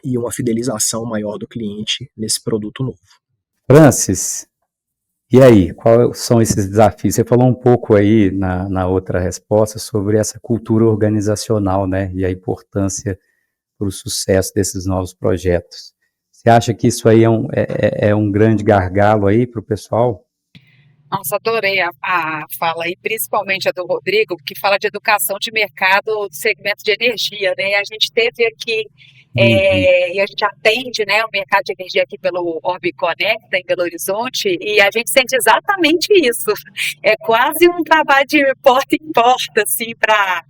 e uma fidelização maior do cliente nesse produto novo. Francis, e aí, quais são esses desafios? Você falou um pouco aí na outra resposta sobre essa cultura organizacional, né, e a importância para o sucesso desses novos projetos. Você acha que isso aí é um grande gargalo aí para o pessoal? Nossa, adorei a fala, e principalmente a do Rodrigo, que fala de educação de mercado do segmento de energia, né? A gente teve aqui, e a gente atende, né, o mercado de energia aqui pelo Orb Conecta, em Belo Horizonte, e a gente sente exatamente isso. É quase um trabalho de porta em porta, assim, para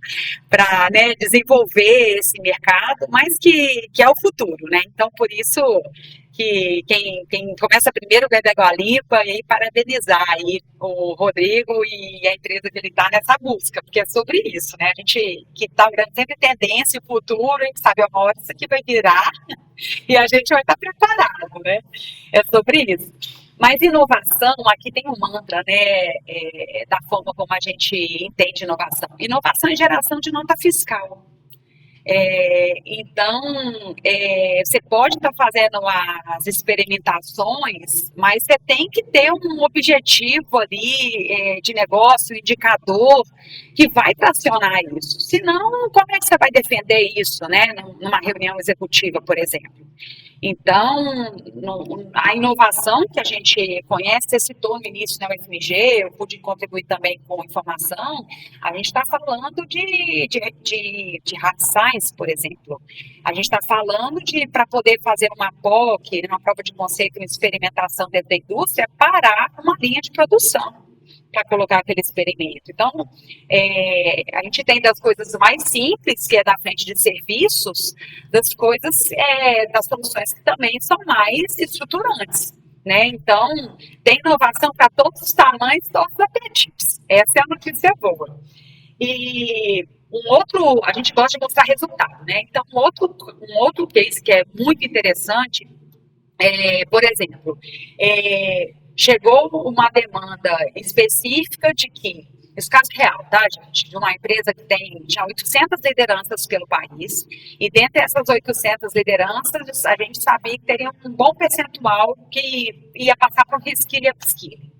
né, desenvolver esse mercado, mas que é o futuro, né? Então, por isso que quem começa primeiro bebe água limpa, e aí parabenizar aí o Rodrigo e a empresa que ele está nessa busca, porque é sobre isso, né? A gente que está olhando sempre tendência e futuro, a gente sabe uma hora isso aqui vai virar e a gente vai estar preparado, né? É sobre isso. Mas inovação, aqui tem um mantra, né, da forma como a gente entende inovação. Inovação é geração de nota fiscal. Então, você pode estar fazendo as experimentações, mas você tem que ter um objetivo ali de negócio, indicador, que vai tracionar isso. Senão, como é que você vai defender isso, né, numa reunião executiva, por exemplo? Então, a inovação que a gente conhece, você citou no início na UFMG, eu pude contribuir também com informação, a gente está falando de hard science, por exemplo. A gente está falando para poder fazer uma POC, uma prova de conceito, uma experimentação dentro da indústria, parar uma linha de produção para colocar aquele experimento. Então, a gente tem das coisas mais simples, que é da frente de serviços, das coisas, das soluções que também são mais estruturantes, né? Então, tem inovação para todos os tamanhos, todos os apetites. Essa é a notícia boa. E a gente gosta de mostrar resultado, né? Então, um outro case que é muito interessante, por exemplo, chegou uma demanda específica de que, esse caso real, tá, gente, de uma empresa que tinha 800 lideranças pelo país, e dentre essas 800 lideranças, a gente sabia que teria um bom percentual que ia passar por reskilling e upskilling.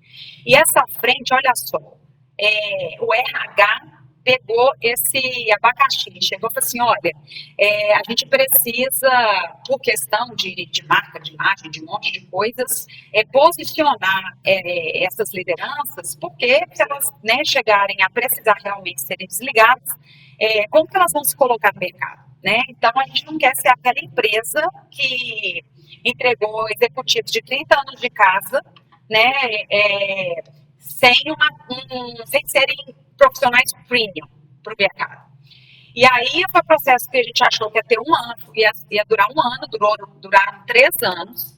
E essa frente, olha só, o RH pegou esse abacaxi, chegou e falou assim, olha, a gente precisa, por questão de marca, de imagem, de um monte de coisas, posicionar essas lideranças, porque se elas, né, chegarem a precisar realmente serem desligadas, como que elas vão se colocar no mercado, né? Então, a gente não quer ser aquela empresa que entregou executivos de 30 anos de casa, né, sem serem profissionais premium para o mercado. E aí foi um processo que a gente achou que ia ter um ano, ia durar um ano, duraram 3 anos.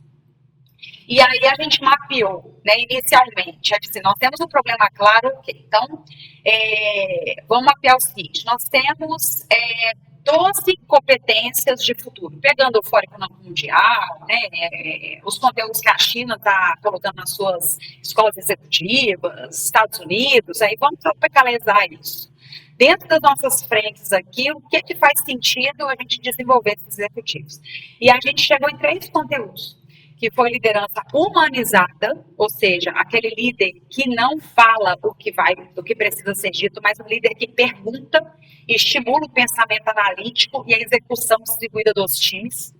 E aí a gente mapeou, né, inicialmente, assim, nós temos um problema claro, então vamos mapear o seguinte, nós temos 12 competências de futuro, pegando o Fórum Econômico Mundial, né, os conteúdos que a China está colocando nas suas escolas executivas, Estados Unidos, aí vamos tropicalizar isso. Dentro das nossas frentes aqui, o que faz sentido a gente desenvolver esses executivos? E a gente chegou em 3 conteúdos, que foi liderança humanizada, ou seja, aquele líder que não fala o que precisa ser dito, mas um líder que pergunta e estimula o pensamento analítico e a execução distribuída dos times.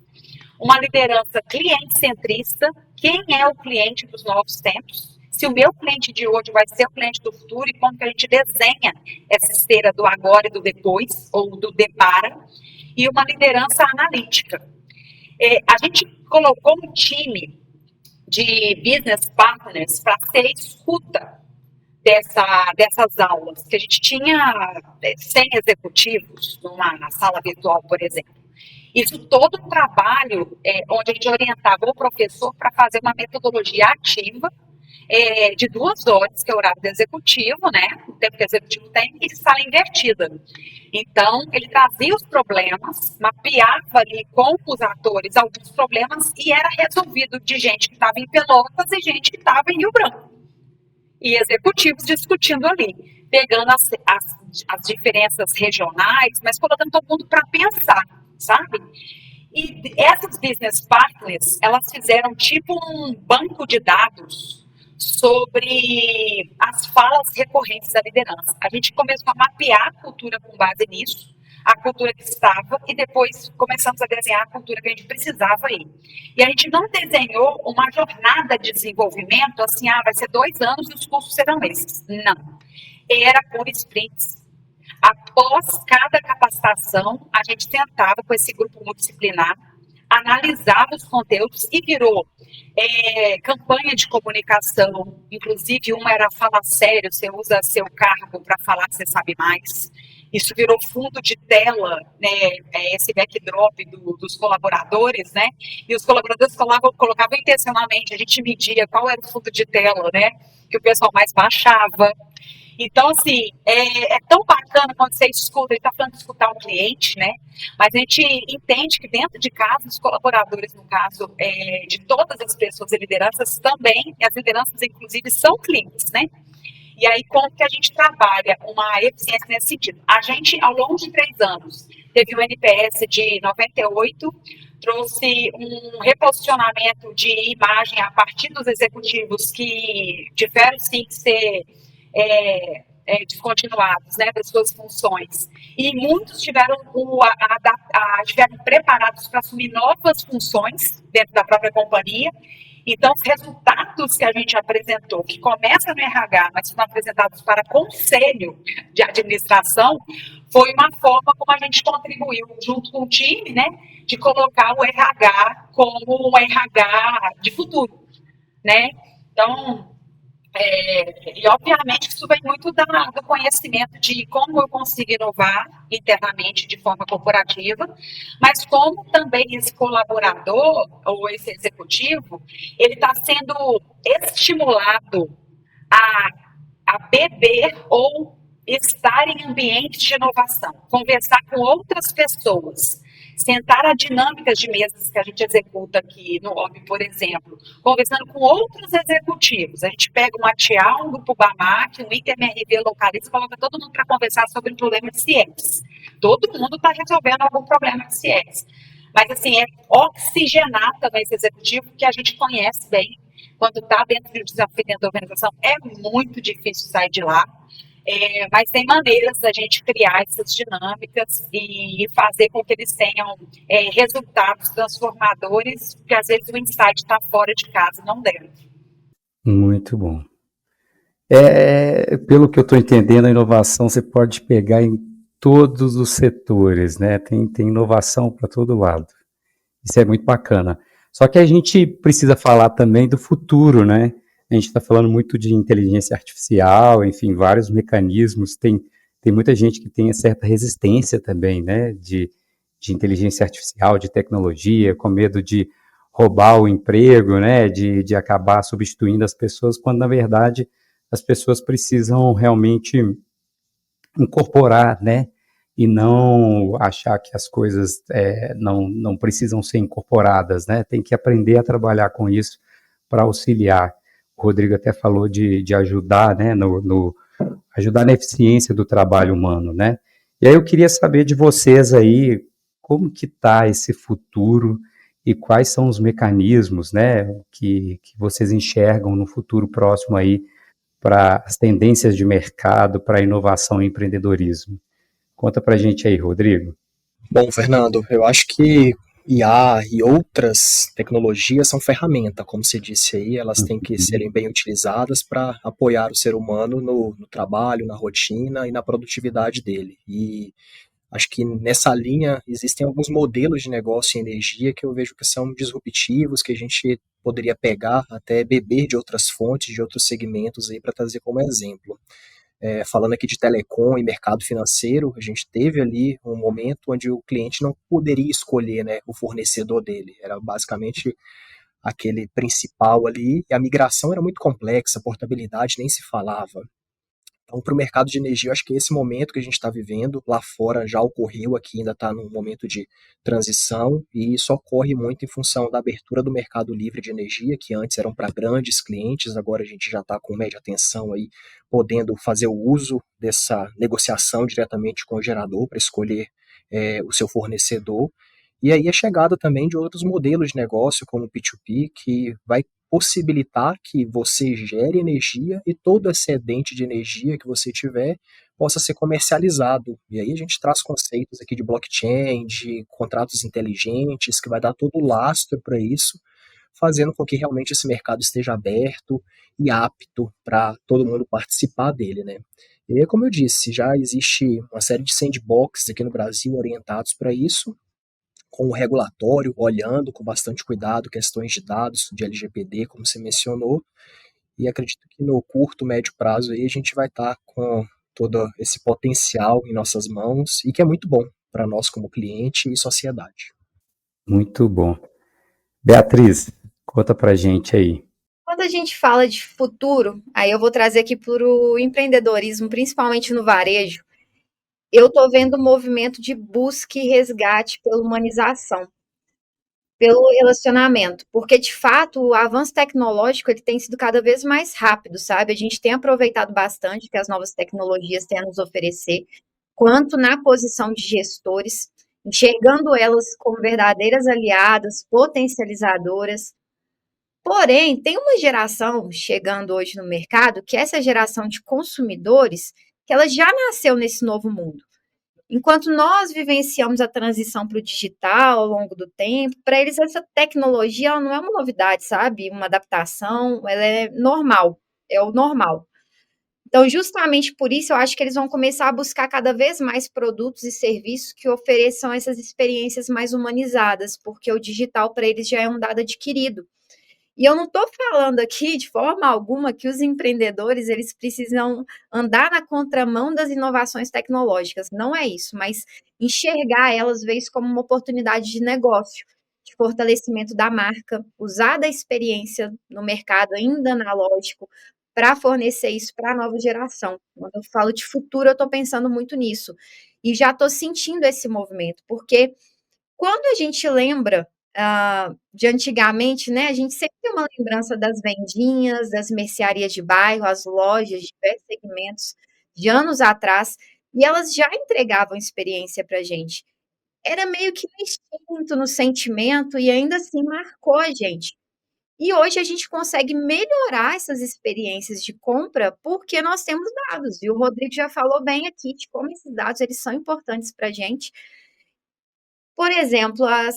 Uma liderança cliente-centrista, quem é o cliente dos novos tempos? Se o meu cliente de hoje vai ser o cliente do futuro e como que a gente desenha essa esteira do agora e do depois, ou do depara, e uma liderança analítica. A gente colocou um time de business partners para ser escuta dessas aulas, que a gente tinha 100 executivos numa sala virtual, por exemplo. Isso todo um trabalho onde a gente orientava o professor para fazer uma metodologia ativa de 2 horas, que é o horário do executivo, né? O tempo que o executivo tem, e sala invertida. Então, ele trazia os problemas, mapeava ali com os atores alguns problemas e era resolvido de gente que estava em Pelotas e gente que estava em Rio Branco. E executivos discutindo ali, pegando as diferenças regionais, mas colocando todo mundo para pensar, sabe? E essas business partners, elas fizeram tipo um banco de dados sobre as falas recorrentes da liderança. A gente começou a mapear a cultura com base nisso, a cultura que estava, e depois começamos a desenhar a cultura que a gente precisava ir. E a gente não desenhou uma jornada de desenvolvimento, assim, vai ser 2 anos e os cursos serão esses. Não. Era por sprints. Após cada capacitação, a gente sentava com esse grupo multidisciplinar, analisava os conteúdos e virou campanha de comunicação, inclusive uma era fala sério, você usa seu cargo para falar que você sabe mais. Isso virou fundo de tela, né, esse backdrop dos colaboradores, né, e os colaboradores colocavam intencionalmente, a gente media qual era o fundo de tela, né, que o pessoal mais baixava. Então, assim, é tão bacana quando você escuta, ele está falando de escutar o cliente, né? Mas a gente entende que dentro de casa, os colaboradores, no caso, de todas as pessoas e lideranças também, e as lideranças, inclusive, são clientes, né? E aí, como que a gente trabalha uma eficiência nesse sentido? A gente, ao longo de 3 anos, teve um NPS de 98, trouxe um reposicionamento de imagem a partir dos executivos que tiveram sim que ser descontinuados, né, das suas funções. E muitos estiveram preparados para assumir novas funções dentro da própria companhia. Então, os resultados que a gente apresentou, que começam no RH, mas foram apresentados para conselho de administração, foi uma forma como a gente contribuiu junto com o time, né, de colocar o RH como um RH de futuro, né? Então, e obviamente isso vem muito do conhecimento de como eu consigo inovar internamente de forma corporativa, mas como também esse colaborador ou esse executivo, ele está sendo estimulado a beber ou estar em ambientes de inovação, conversar com outras pessoas, sentar a dinâmicas de mesas que a gente executa aqui no OB, por exemplo, conversando com outros executivos. A gente pega um ATIA, um grupo BAMAC, um ITMRV localiza e coloca todo mundo para conversar sobre um problema de CIEX. Todo mundo está resolvendo algum problema de CIEX. Mas, assim, é oxigenar também esse executivo, que a gente conhece bem. Quando está dentro de um desafio dentro da organização, é muito difícil sair de lá. Mas tem maneiras da gente criar essas dinâmicas e fazer com que eles tenham resultados transformadores, porque às vezes o insight está fora de casa, não dentro. Muito bom. Pelo que eu estou entendendo, a inovação você pode pegar em todos os setores, né? Tem inovação para todo lado. Isso é muito bacana. Só que a gente precisa falar também do futuro, né? A gente está falando muito de inteligência artificial, enfim, vários mecanismos. Tem muita gente que tem certa resistência também, né? De inteligência artificial, de tecnologia, com medo de roubar o emprego, né? De acabar substituindo as pessoas, quando na verdade as pessoas precisam realmente incorporar, né? E não achar que as coisas não precisam ser incorporadas, né? Tem que aprender a trabalhar com isso para auxiliar. O Rodrigo até falou de ajudar, né? Ajudar na eficiência do trabalho humano, né? E aí eu queria saber de vocês aí, como que está esse futuro e quais são os mecanismos, né? Que vocês enxergam no futuro próximo aí para as tendências de mercado, para a inovação e empreendedorismo. Conta para a gente aí, Rodrigo. Bom, Fernando, eu acho que IA e outras tecnologias são ferramenta, como você disse aí, elas têm que serem bem utilizadas para apoiar o ser humano no trabalho, na rotina e na produtividade dele. E acho que nessa linha existem alguns modelos de negócio em energia que eu vejo que são disruptivos, que a gente poderia pegar, até beber de outras fontes, de outros segmentos aí para trazer como exemplo. Falando aqui de telecom e mercado financeiro, a gente teve ali um momento onde o cliente não poderia escolher, né, o fornecedor dele, era basicamente aquele principal ali, e a migração era muito complexa, a portabilidade nem se falava. Então, para o mercado de energia, eu acho que esse momento que a gente está vivendo, lá fora já ocorreu, aqui ainda está num momento de transição, e isso ocorre muito em função da abertura do mercado livre de energia, que antes eram para grandes clientes, agora a gente já está com média tensão aí, podendo fazer o uso dessa negociação diretamente com o gerador para escolher o seu fornecedor. E aí a chegada também de outros modelos de negócio, como o P2P, que vai possibilitar que você gere energia e todo excedente de energia que você tiver possa ser comercializado. E aí a gente traz conceitos aqui de blockchain, de contratos inteligentes, que vai dar todo o lastro para isso, fazendo com que realmente esse mercado esteja aberto e apto para todo mundo participar dele, né? E como eu disse, já existe uma série de sandboxes aqui no Brasil orientados para isso, com o regulatório, olhando com bastante cuidado questões de dados, de LGPD, como você mencionou, e acredito que no curto, médio prazo aí a gente vai estar com todo esse potencial em nossas mãos, e que é muito bom para nós como cliente e sociedade. Muito bom. Beatriz, conta pra gente aí. Quando a gente fala de futuro, aí eu vou trazer aqui para o empreendedorismo, principalmente no varejo, eu estou vendo um movimento de busca e resgate pela humanização, pelo relacionamento, porque de fato o avanço tecnológico ele tem sido cada vez mais rápido, sabe? A gente tem aproveitado bastante o que as novas tecnologias têm a nos oferecer, quanto na posição de gestores. enxergando elas como verdadeiras aliadas, potencializadoras. Porém, tem uma geração chegando hoje no mercado, que é essa geração de consumidores, que ela já nasceu nesse novo mundo. Enquanto nós vivenciamos a transição para o digital ao longo do tempo, para eles essa tecnologia ela não é uma novidade, sabe? Uma adaptação, ela é normal, é o normal. Então, justamente por isso, eu acho que eles vão começar a buscar cada vez mais produtos e serviços que ofereçam essas experiências mais humanizadas, porque o digital para eles já é um dado adquirido. E eu não estou falando aqui de forma alguma que os empreendedores eles precisam andar na contramão das inovações tecnológicas, não é isso, mas enxergar elas vezes como uma oportunidade de negócio, de fortalecimento da marca, usar da experiência no mercado ainda analógico para fornecer isso para a nova geração. Quando eu falo de futuro, eu estou pensando muito nisso. E já estou sentindo esse movimento, porque quando a gente lembra de antigamente, né, a gente sempre tem uma lembrança das vendinhas, das mercearias de bairro, as lojas de diversos segmentos de anos atrás, e elas já entregavam experiência para a gente. Era meio que no instinto, no sentimento, e ainda assim marcou a gente. E hoje a gente consegue melhorar essas experiências de compra porque nós temos dados. E o Rodrigo já falou bem aqui de como esses dados eles são importantes para a gente. Por exemplo, a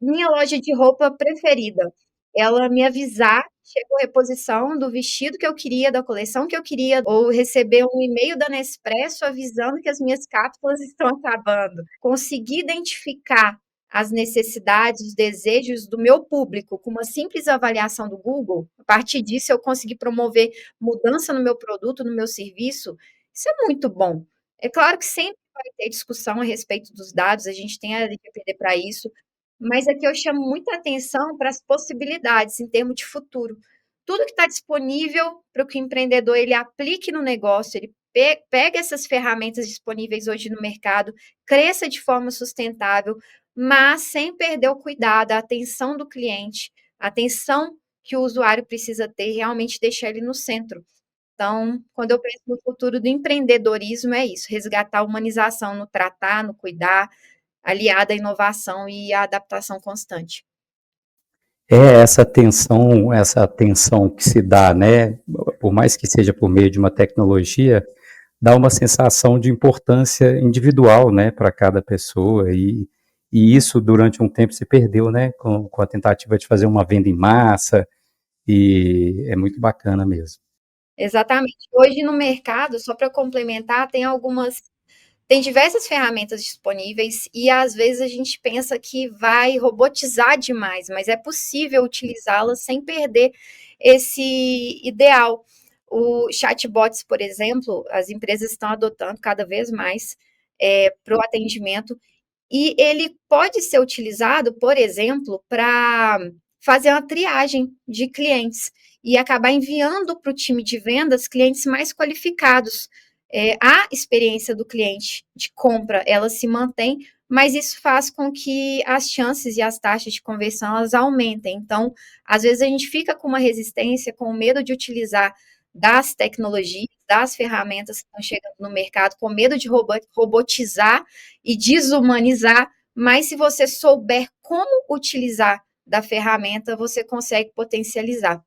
minha loja de roupa preferida, ela me avisar, chegou a reposição do vestido que eu queria, da coleção que eu queria, ou receber um e-mail da Nespresso avisando que as minhas cápsulas estão acabando. Conseguir identificar as necessidades, os desejos do meu público com uma simples avaliação do Google, a partir disso eu consegui promover mudança no meu produto, no meu serviço, isso é muito bom. É claro que sempre vai ter discussão a respeito dos dados, a gente tem a LGPD para isso, mas aqui eu chamo muita atenção para as possibilidades em termos de futuro. Tudo que está disponível para que o empreendedor ele aplique no negócio, ele pegue essas ferramentas disponíveis hoje no mercado, cresça de forma sustentável, mas sem perder o cuidado, a atenção do cliente, a atenção que o usuário precisa ter, realmente deixar ele no centro. Então, quando eu penso no futuro do empreendedorismo, é isso: resgatar a humanização no tratar, no cuidar, aliada à inovação e à adaptação constante. É essa atenção que se dá, né? Por mais que seja por meio de uma tecnologia, dá uma sensação de importância individual, né, para cada pessoa, e isso durante um tempo se perdeu, né, com a tentativa de fazer uma venda em massa, e é muito bacana mesmo. Exatamente. Hoje no mercado, só para complementar, tem diversas ferramentas disponíveis e às vezes a gente pensa que vai robotizar demais, mas é possível utilizá-las sem perder esse ideal. O chatbots, por exemplo, as empresas estão adotando cada vez mais para o atendimento e ele pode ser utilizado, por exemplo, para fazer uma triagem de clientes e acabar enviando para o time de vendas clientes mais qualificados. A experiência do cliente de compra, ela se mantém, mas isso faz com que as chances e as taxas de conversão elas aumentem. Então, às vezes a gente fica com uma resistência, com medo de utilizar das tecnologias, das ferramentas que estão chegando no mercado, com medo de robotizar e desumanizar, mas se você souber como utilizar da ferramenta, você consegue potencializar.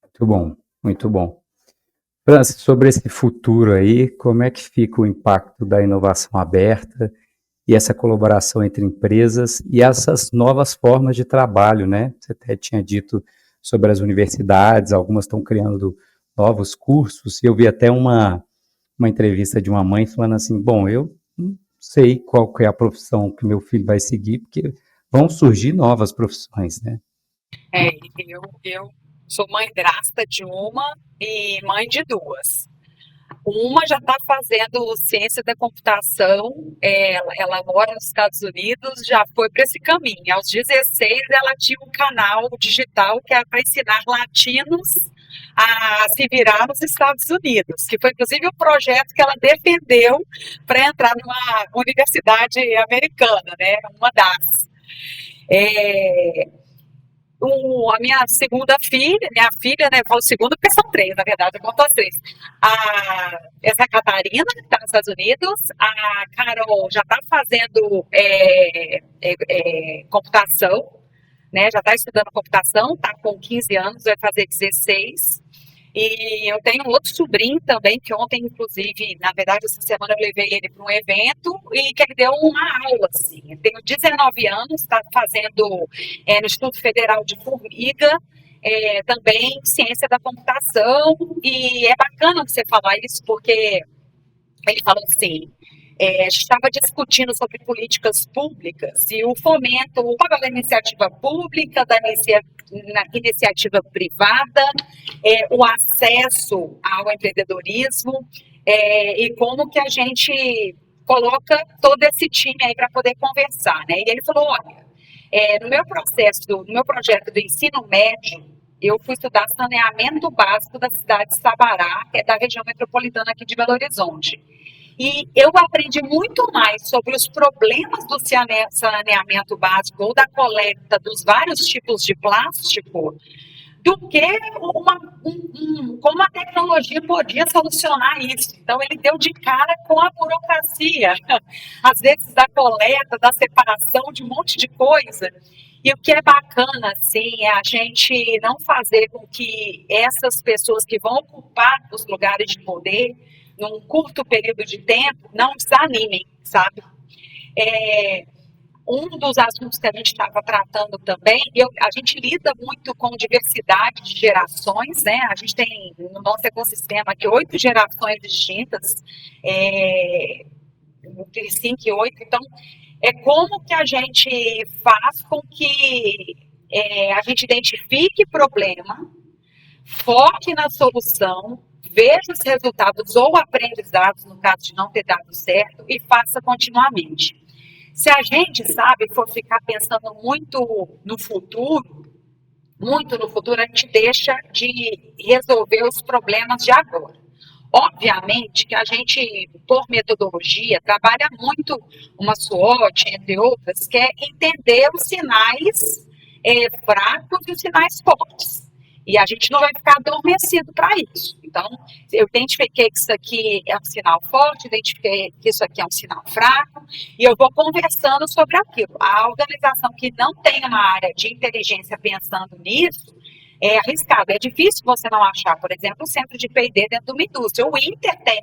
Muito bom, muito bom. Francis, sobre esse futuro aí, como é que fica o impacto da inovação aberta e essa colaboração entre empresas e essas novas formas de trabalho, né? Você até tinha dito sobre as universidades, algumas estão criando novos cursos, e eu vi até uma entrevista de uma mãe falando assim, bom, eu não sei qual que é a profissão que meu filho vai seguir, porque vão surgir novas profissões, né? Eu sou mãe-drasta de uma e mãe de duas. Uma já está fazendo ciência da computação, ela mora nos Estados Unidos, já foi para esse caminho. Aos 16, ela tinha um canal digital que era para ensinar latinos a se virar nos Estados Unidos, que foi inclusive o projeto que ela defendeu para entrar numa universidade americana, né? Uma das. A minha segunda filha, né, eu falo segunda porque são três, na verdade, eu conto as três. Essa é a Catarina, que está nos Estados Unidos, a Carol já está fazendo computação, né, já está estudando computação, está com 15 anos, vai fazer 16. E eu tenho outro sobrinho também, que ontem, inclusive, na verdade, essa semana eu levei ele para um evento e que ele deu uma aula, assim. Eu tenho 19 anos, está fazendo no Instituto Federal de Formiga, também ciência da computação, e é bacana você falar isso, porque ele falou assim, a gente estava discutindo sobre políticas públicas e o fomento, o papel da iniciativa pública, na iniciativa privada, o acesso ao empreendedorismo, e como que a gente coloca todo esse time aí para poder conversar, né? E ele falou, olha, no meu projeto do ensino médio, eu fui estudar saneamento básico da cidade de Sabará, que é da região metropolitana aqui de Belo Horizonte. E eu aprendi muito mais sobre os problemas do saneamento básico ou da coleta dos vários tipos de plástico do que como a tecnologia podia solucionar isso. Então, ele deu de cara com a burocracia, às vezes da coleta, da separação de um monte de coisa. E o que é bacana, assim, é a gente não fazer com que essas pessoas que vão ocupar os lugares de poder num curto período de tempo, não desanimem, sabe? Um dos assuntos que a gente estava tratando também, a gente lida muito com diversidade de gerações, né? A gente tem no nosso ecossistema aqui 8 gerações distintas, entre 5 e 8, então como que a gente faz com que a gente identifique problema, foque na solução, veja os resultados ou aprendizados, no caso de não ter dado certo, e faça continuamente. Se a gente, sabe, for ficar pensando muito no futuro, a gente deixa de resolver os problemas de agora. Obviamente que a gente, por metodologia, trabalha muito uma SWOT, entre outras, que é entender os sinais fracos e os sinais fortes. E a gente não vai ficar adormecido para isso. Então, eu identifiquei que isso aqui é um sinal forte, identifiquei que isso aqui é um sinal fraco, e eu vou conversando sobre aquilo. A organização que não tem uma área de inteligência pensando nisso, é arriscado. É difícil você não achar, por exemplo, um centro de P&D dentro de uma indústria. O Inter tem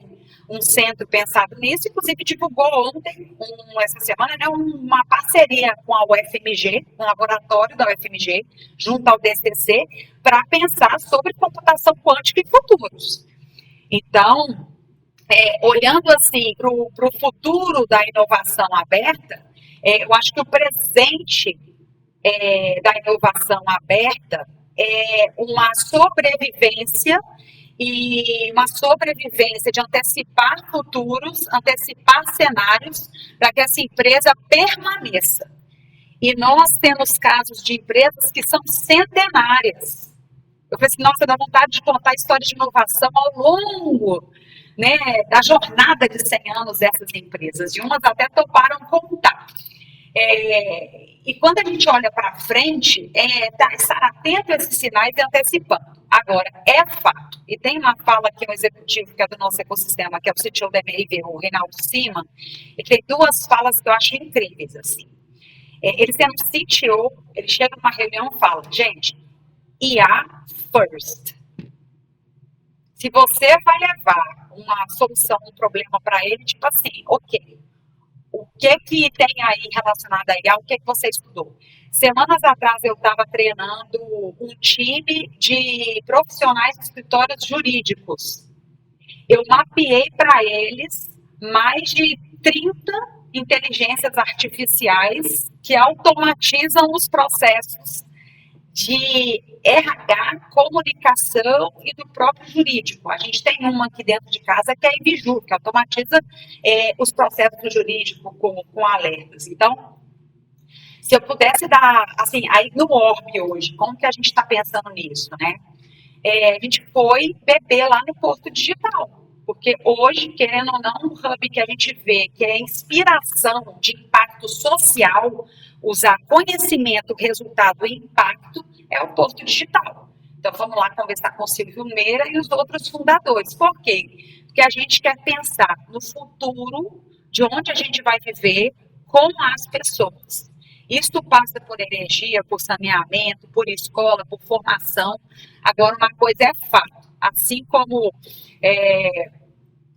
um centro pensado nisso, inclusive divulgou ontem, essa semana, né, uma parceria com a UFMG, um laboratório da UFMG, junto ao DCC, para pensar sobre computação quântica e futuros. Então, olhando assim para o futuro da inovação aberta, eu acho que o presente da inovação aberta é uma sobrevivência de antecipar futuros, antecipar cenários para que essa empresa permaneça. E nós temos casos de empresas que são centenárias. Eu falei assim, nossa, dá vontade de contar histórias de inovação ao longo, né, da jornada de 100 anos dessas empresas. E umas até toparam contar. E quando a gente olha para frente, estar atento a esses sinais e antecipando. Agora, é fato, e tem uma fala aqui, um executivo que é do nosso ecossistema, que é o CTO da MRV, o Reinaldo Siman, ele tem 2 falas que eu acho incríveis, assim. Ele sendo CTO, ele chega numa reunião e fala, gente, IA first. Se você vai levar uma solução, um problema para ele, tipo assim, ok, o que tem aí relacionado a IA, o que você estudou? Semanas atrás eu estava treinando um time de profissionais de escritórios jurídicos. Eu mapeei para eles mais de 30 inteligências artificiais que automatizam os processos de RH, comunicação e do próprio jurídico. A gente tem uma aqui dentro de casa que é a Ibiju, que automatiza os processos do jurídico com alertas. Então, se eu pudesse dar, assim, aí no Orb hoje, como que a gente está pensando nisso, né? A gente foi beber lá no Porto Digital, porque hoje, querendo ou não, um hub que a gente vê que é inspiração de impacto social, usar conhecimento, resultado e impacto, é o Posto Digital. Então, vamos lá conversar com o Silvio Meira e os outros fundadores. Por quê? Porque a gente quer pensar no futuro, de onde a gente vai viver com as pessoas. Isso passa por energia, por saneamento, por escola, por formação. Agora, uma coisa é fato. Assim como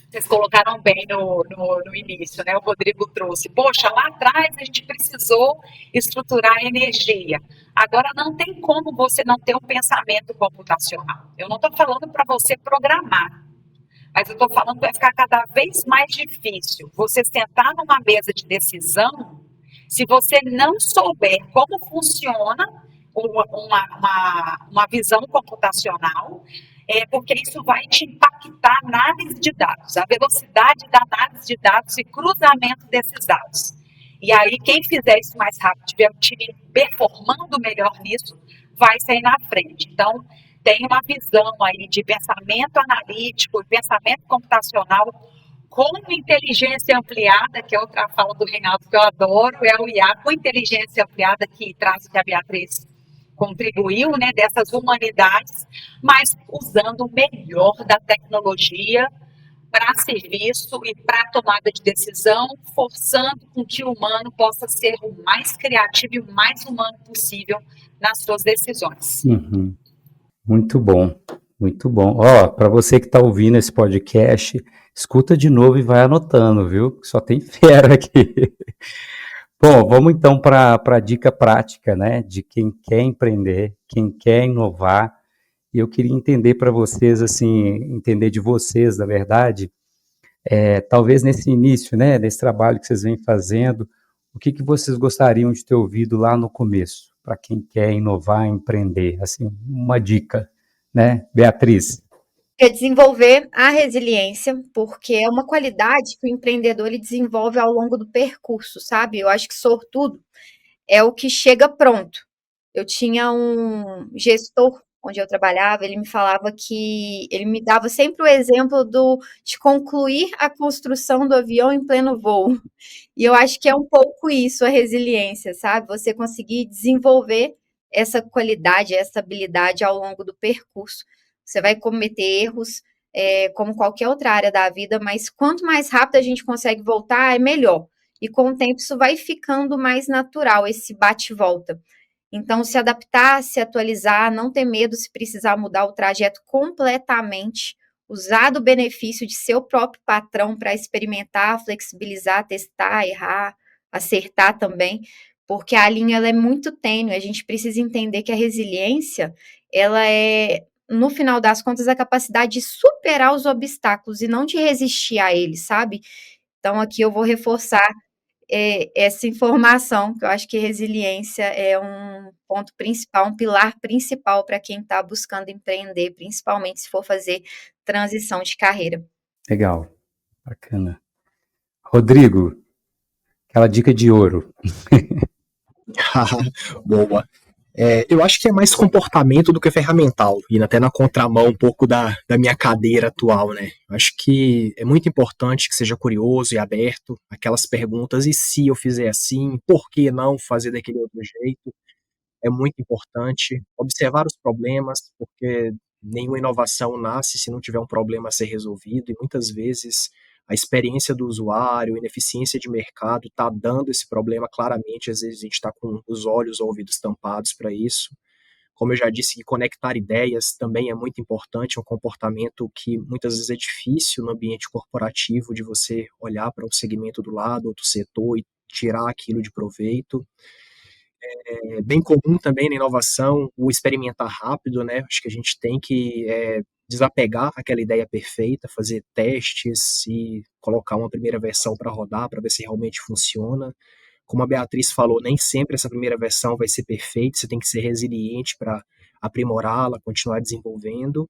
vocês colocaram bem no início, né? O Rodrigo trouxe. Poxa, lá atrás a gente precisou estruturar a energia. Agora não tem como você não ter um pensamento computacional. Eu não estou falando para você programar, mas eu estou falando que vai ficar cada vez mais difícil você sentar numa mesa de decisão se você não souber como funciona uma visão computacional, porque isso vai te impactar na análise de dados, a velocidade da análise de dados e cruzamento desses dados. E aí, quem fizer isso mais rápido, tiver um time performando melhor nisso, vai sair na frente. Então, tem uma visão aí de pensamento analítico e pensamento computacional com inteligência ampliada, que é outra fala do Reinaldo que eu adoro, é o IA com inteligência ampliada, que traz o que a Beatriz contribuiu, né, dessas humanidades, mas usando o melhor da tecnologia para serviço e para tomada de decisão, forçando com que o humano possa ser o mais criativo e o mais humano possível nas suas decisões. Uhum. Muito bom, muito bom. Ó, para você que está ouvindo esse podcast, escuta de novo e vai anotando, viu? Só tem fera aqui. Bom, vamos então para a dica prática, né? De quem quer empreender, quem quer inovar. E eu queria entender para vocês, assim, entender de vocês, na verdade, talvez nesse início, né? Desse trabalho que vocês vêm fazendo, o que vocês gostariam de ter ouvido lá no começo, para quem quer inovar, empreender? Assim, uma dica, né? Beatriz. É desenvolver a resiliência, porque é uma qualidade que o empreendedor ele desenvolve ao longo do percurso, sabe? Eu acho que sortudo é o que chega pronto. Eu tinha um gestor onde eu trabalhava, ele me falava que ele me dava sempre o exemplo de concluir a construção do avião em pleno voo. E eu acho que é um pouco isso, a resiliência, sabe? Você conseguir desenvolver essa qualidade, essa habilidade ao longo do percurso. Você vai cometer erros, como qualquer outra área da vida, mas quanto mais rápido a gente consegue voltar, é melhor. E com o tempo isso vai ficando mais natural, esse bate e volta. Então, se adaptar, se atualizar, não ter medo se precisar mudar o trajeto completamente, usar do benefício de ser o próprio patrão para experimentar, flexibilizar, testar, errar, acertar também, porque a linha ela é muito tênue, a gente precisa entender que a resiliência, ela é, no final das contas, a capacidade de superar os obstáculos e não de resistir a eles, sabe? Então, aqui eu vou reforçar essa informação, que eu acho que resiliência é um ponto principal, um pilar principal para quem está buscando empreender, principalmente se for fazer transição de carreira. Legal, bacana. Rodrigo, aquela dica de ouro. Boa. Eu acho que é mais comportamento do que ferramental, indo até na contramão um pouco da minha cadeira atual, né? Acho que é muito importante que seja curioso e aberto, aquelas perguntas, e se eu fizer assim, por que não fazer daquele outro jeito? É muito importante observar os problemas, porque nenhuma inovação nasce se não tiver um problema a ser resolvido, e muitas vezes a experiência do usuário, a ineficiência de mercado está dando esse problema claramente, às vezes a gente está com os olhos ou ouvidos tampados para isso. Como eu já disse, conectar ideias também é muito importante, é um comportamento que muitas vezes é difícil no ambiente corporativo, de você olhar para um segmento do lado, outro setor, e tirar aquilo de proveito. É bem comum também na inovação o experimentar rápido, né? Acho que a gente tem que desapegar aquela ideia perfeita, fazer testes e colocar uma primeira versão para rodar, para ver se realmente funciona. Como a Beatriz falou, nem sempre essa primeira versão vai ser perfeita, você tem que ser resiliente para aprimorá-la, continuar desenvolvendo.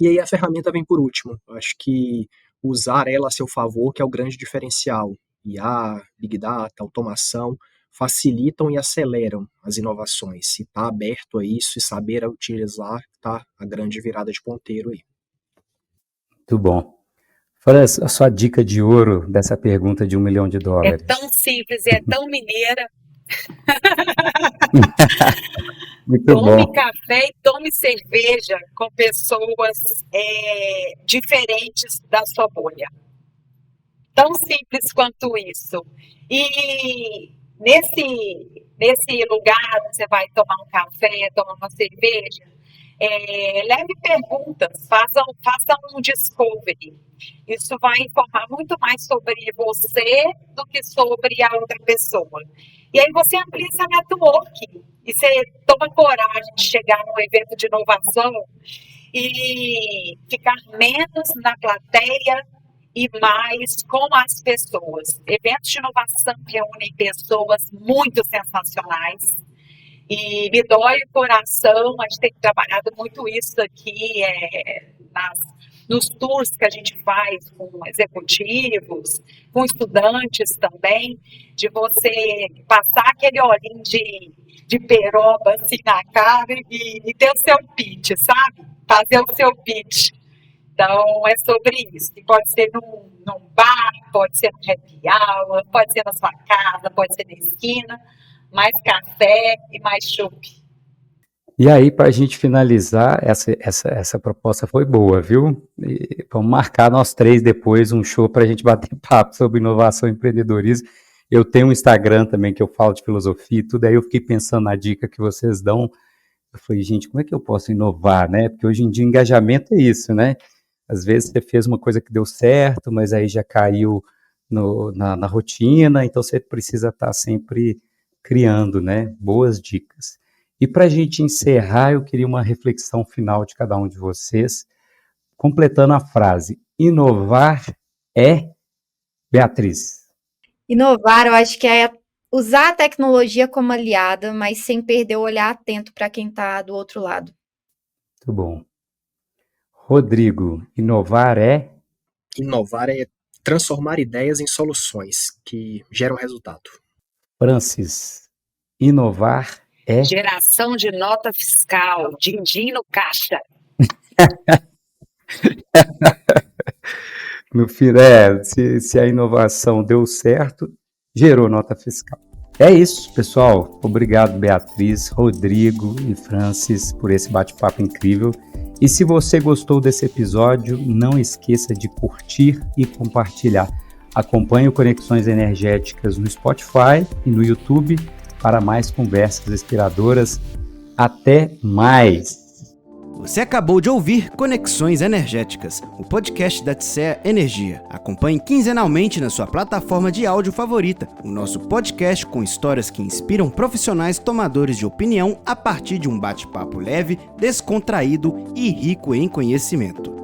E aí a ferramenta vem por último. Acho que usar ela a seu favor que é o grande diferencial. IA, Big Data, automação, facilitam e aceleram as inovações. Se está aberto a isso e saber utilizar, está a grande virada de ponteiro aí. Muito bom. Fala a sua dica de ouro dessa pergunta de $1 milhão. É tão simples e é tão mineira. Muito Tome bom. café e tome cerveja com pessoas diferentes da sua bolha. Tão simples quanto isso. E nesse lugar onde você vai tomar um café, tomar uma cerveja, leve perguntas, faça um discovery. Isso vai informar muito mais sobre você do que sobre a outra pessoa. E aí você amplia essa network e você toma coragem de chegar num evento de inovação e ficar menos na plateia e mais com as pessoas. Eventos de inovação reúnem pessoas muito sensacionais e me dói o coração. A gente tem trabalhado muito isso aqui nos tours que a gente faz com executivos, com estudantes também, de você passar aquele olhinho de peroba assim na cara e ter o seu pitch, sabe? Fazer o seu pitch. Então, é sobre isso. E pode ser num bar, pode ser num happy hour, pode ser na sua casa, pode ser na esquina, mais café e mais chopp. E aí, para a gente finalizar, essa proposta foi boa, viu? E vamos marcar nós três depois um show para a gente bater papo sobre inovação e empreendedorismo. Eu tenho um Instagram também que eu falo de filosofia e tudo, aí eu fiquei pensando na dica que vocês dão. Eu falei, gente, como é que eu posso inovar, né? Porque hoje em dia engajamento é isso, né? Às vezes você fez uma coisa que deu certo, mas aí já caiu na rotina, então você precisa estar sempre criando, né? Boas dicas. E para a gente encerrar, eu queria uma reflexão final de cada um de vocês, completando a frase, inovar é, Beatriz. Inovar, eu acho que é usar a tecnologia como aliada, mas sem perder o olhar atento para quem está do outro lado. Muito bom. Rodrigo, inovar é? Inovar é transformar ideias em soluções que geram resultado. Francis, inovar é? Geração de nota fiscal, din-din no caixa. No fim, se a inovação deu certo, gerou nota fiscal. É isso, pessoal. Obrigado, Beatriz, Rodrigo e Francis, por esse bate-papo incrível. E se você gostou desse episódio, não esqueça de curtir e compartilhar. Acompanhe o Conexões Energéticas no Spotify e no YouTube para mais conversas inspiradoras. Até mais! Você acabou de ouvir Conexões Energéticas, o podcast da TSEA Energia. Acompanhe quinzenalmente na sua plataforma de áudio favorita o nosso podcast com histórias que inspiram profissionais tomadores de opinião a partir de um bate-papo leve, descontraído e rico em conhecimento.